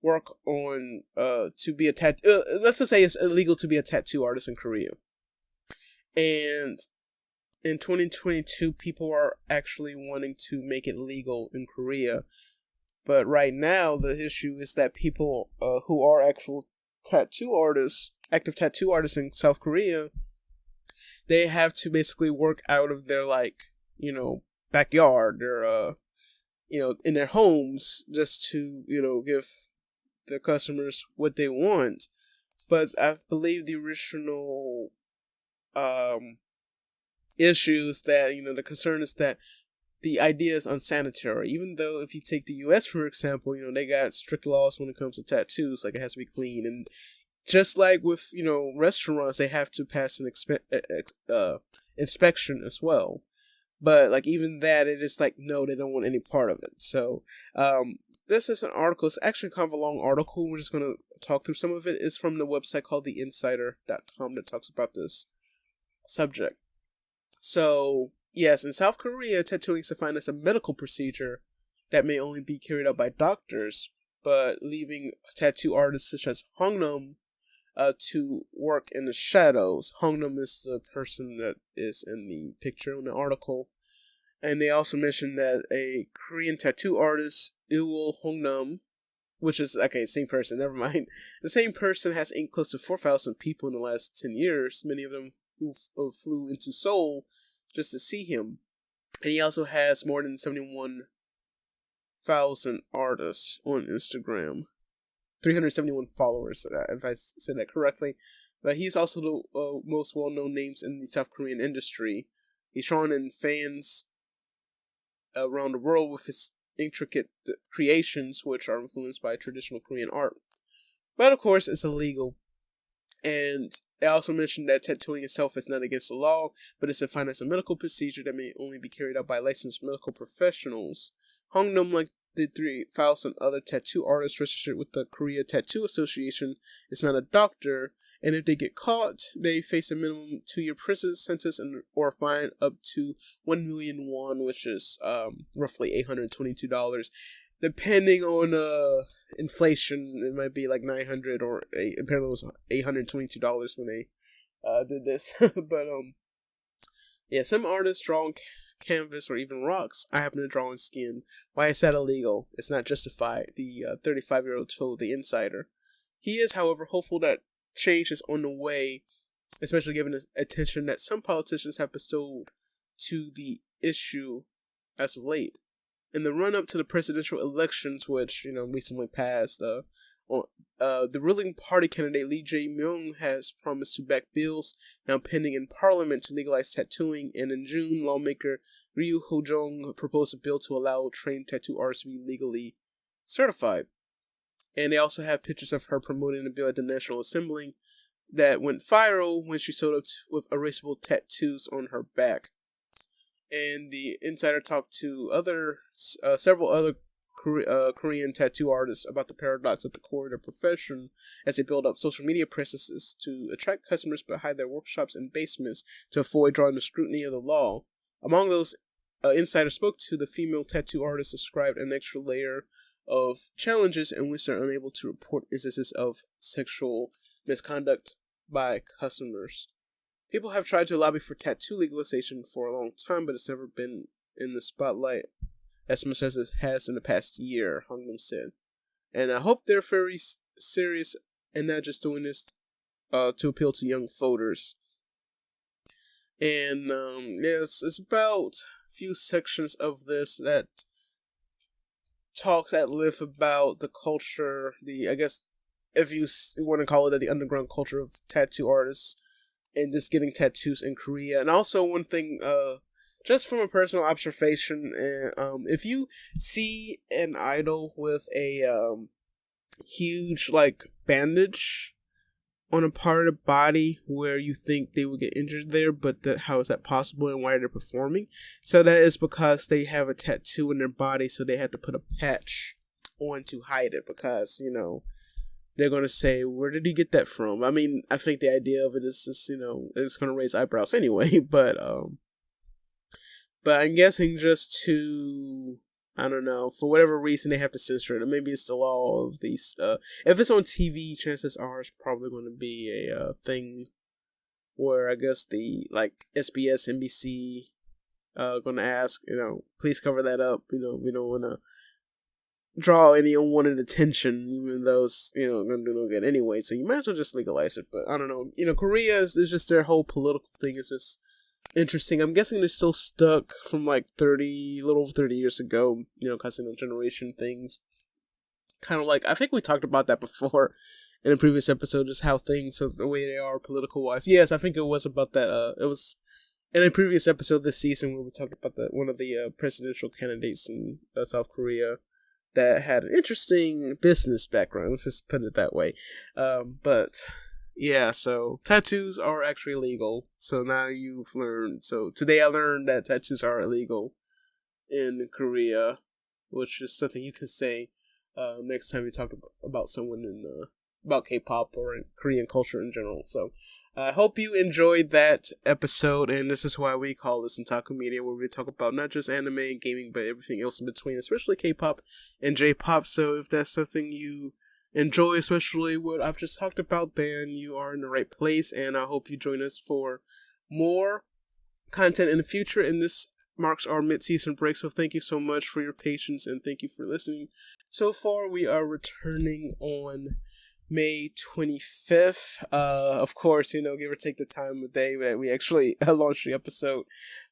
work on to be a tattoo. Let's just say it's illegal to be a tattoo artist in Korea. And in 2022, people are actually wanting to make it legal in Korea. But right now, the issue is that people who are actual tattoo artists, active tattoo artists in South Korea, they have to basically work out of their, like, you know, backyard, their you know, in their homes, just to, you know, give the customers what they want. But I believe the original issues that, you know, the concern is that the idea is unsanitary. Even though if you take the US for example, you know, they got strict laws when it comes to tattoos, like it has to be clean, and just like with, you know, restaurants, they have to pass an inspection as well. But like even that, it is like no, they don't want any part of it. So this is an article. It's actually kind of a long article. We're just gonna talk through some of it. It's from the website called theinsider.com that talks about this subject. So yes, in South Korea, tattooing is defined as a medical procedure that may only be carried out by doctors, but leaving tattoo artists such as Hongnam to work in the shadows. Hongnam is the person that is in the picture in the article. And they also mentioned that a Korean tattoo artist, Iwol Hongnam, which is, okay, same person, never mind. The same person has inked close to 4,000 people in the last 10 years, many of them who flew into Seoul just to see him. And he also has more than 71,000 artists on Instagram. 371 followers, if I said that correctly. But he's also the most well-known names in the South Korean industry. He's drawn in fans around the world with his intricate creations, which are influenced by traditional Korean art. But of course, it's illegal. And I also mentioned that tattooing itself is not against the law, but it's defined as a medical procedure that may only be carried out by licensed medical professionals. Hongnam, like the 3,000 other tattoo artists registered with the Korea Tattoo Association, is not a doctor, and if they get caught, they face a minimum 2-year prison sentence or a fine up to 1 million won, which is roughly $822. Depending on inflation, it might be like 900 or apparently it was $822 when they did this. But yeah, some artists draw on canvas or even rocks. I happen to draw on skin. Why is that illegal? It's not justified, the 35-year-old told The Insider. He is, however, hopeful that change is on the way especially given the attention that some politicians have bestowed to the issue as of late. In the run-up to the presidential elections, which, recently passed, the ruling party candidate Lee Jae-myung has promised to back bills now pending in parliament to legalize tattooing, and in June, lawmaker Ryu Ho-jong proposed a bill to allow trained tattoo artists to be legally certified. And they also have pictures of her promoting the bill at the National Assembly that went viral when she showed up with erasable tattoos on her back. And the insider talked to several other Korean tattoo artists about the paradox at the core of their profession as they build up social media presences to attract customers behind their workshops and basements to avoid drawing the scrutiny of the law. Among those insiders spoke to, the female tattoo artists described an extra layer of challenges in which they're unable to report instances of sexual misconduct by customers. People have tried to lobby for tattoo legalization for a long time, but it's never been in the spotlight as much as it has in the past year, Gundam said. And I hope they're very serious and not just doing this to appeal to young voters. And it's about a few sections of this that talks at length about the culture, I guess, if you want to call it the underground culture of tattoo artists and just getting tattoos in Korea. And also one thing, just from a personal observation, if you see an idol with a huge bandage on a part of the body where you think they would get injured there, but how is that possible and why they're performing? So that is because they have a tattoo in their body, so they have to put a patch on to hide it because, they're going to say, where did he get that from? I mean, I think the idea of it is just, it's going to raise eyebrows anyway, but I'm guessing just to, I don't know, for whatever reason they have to censor it. Or maybe it's the law of these, if it's on TV, chances are it's probably going to be a thing where I guess the, SBS, NBC, going to ask, please cover that up. We don't want to draw any unwanted attention, even though it's, going to do no good anyway. So you might as well just legalize it. But I don't know. Korea is just their whole political thing is just interesting. I'm guessing they're still stuck from a little over 30 years ago, because generation things. Kind of I think we talked about that before in a previous episode, just how things are the way they are political wise. Yes, I think it was about that. It was in a previous episode this season where we talked about one of the presidential candidates in South Korea that had an interesting business background. Let's just put it that way. But yeah, so tattoos are actually illegal. So now you've learned. So today I learned that tattoos are illegal in Korea, which is something you can say next time you talk about someone about K-pop or in Korean culture in general. So I hope you enjoyed that episode, and this is why we call this Centaku Media, where we talk about not just anime and gaming, but everything else in between, especially K-pop and J-pop. So if that's something you enjoy, especially what I've just talked about, then you are in the right place, and I hope you join us for more content in the future. And this marks our mid-season break, so thank you so much for your patience, and thank you for listening. So far, we are returning on May 25th. Of course, give or take the time of day that we actually launched the episode.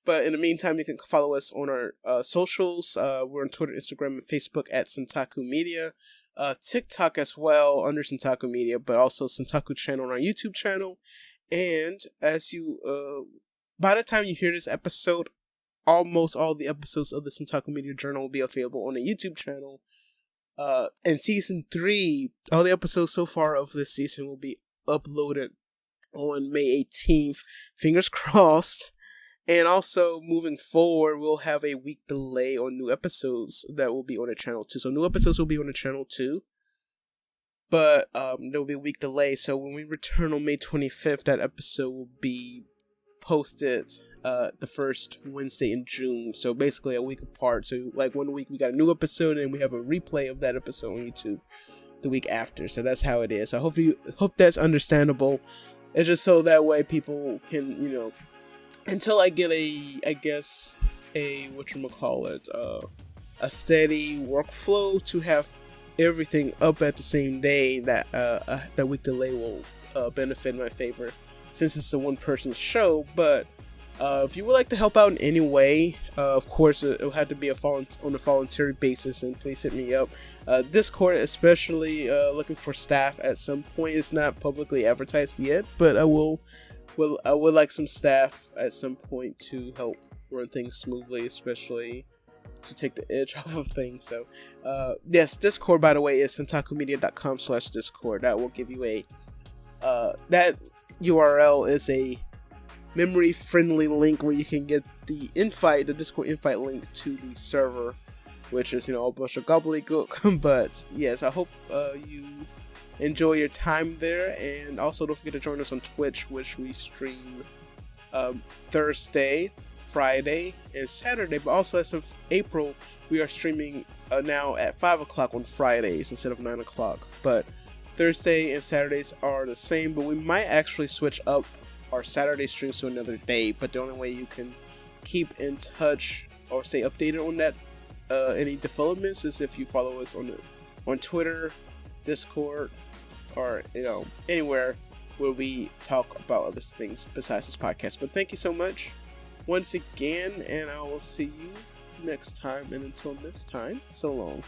But in the meantime, you can follow us on our socials. We're on Twitter, Instagram, and Facebook at Centaku Media. TikTok as well under Centaku Media, but also Centaku channel on our YouTube channel. And as by the time you hear this episode, almost all the episodes of the Centaku Media Journal will be available on the YouTube channel. And season 3, all the episodes so far of this season will be uploaded on May 18th. Fingers crossed. And also, moving forward, we'll have a week delay on new episodes that will be on the channel too. So new episodes will be on the channel too. But there will be a week delay. So when we return on May 25th, that episode will be posted the first Wednesday in June, so basically a week apart. So 1 week we got a new episode and we have a replay of that episode on YouTube the week after. So that's how it is. I hope that's understandable. It's just so that way people can, until I get a a steady workflow to have everything up at the same day, that week delay will benefit in my favor. since it's a one-person show. But if you would like to help out in any way, of course, it'll have to be on a voluntary basis, and please hit me up. Discord, especially looking for staff at some point. It's not publicly advertised yet, but I would like some staff at some point to help run things smoothly, especially to take the edge off of things. So yes, Discord, by the way, is centakumedia.com/discord. That will give you a that URL is a memory friendly link where you can get the Discord invite link to the server, which is, a bunch of gobbledygook. But yes, I hope you enjoy your time there, and also don't forget to join us on Twitch, which we stream Thursday, Friday, and Saturday. But also, as of April, we are streaming now at 5 o'clock on Fridays instead of 9 o'clock. But Thursday and Saturdays are the same, but we might actually switch up our Saturday streams to another day. But the only way you can keep in touch or stay updated on that any developments is if you follow us on Twitter, Discord, or anywhere where we talk about other things besides this podcast. But thank you so much once again, and I will see you next time. And until next time, so long.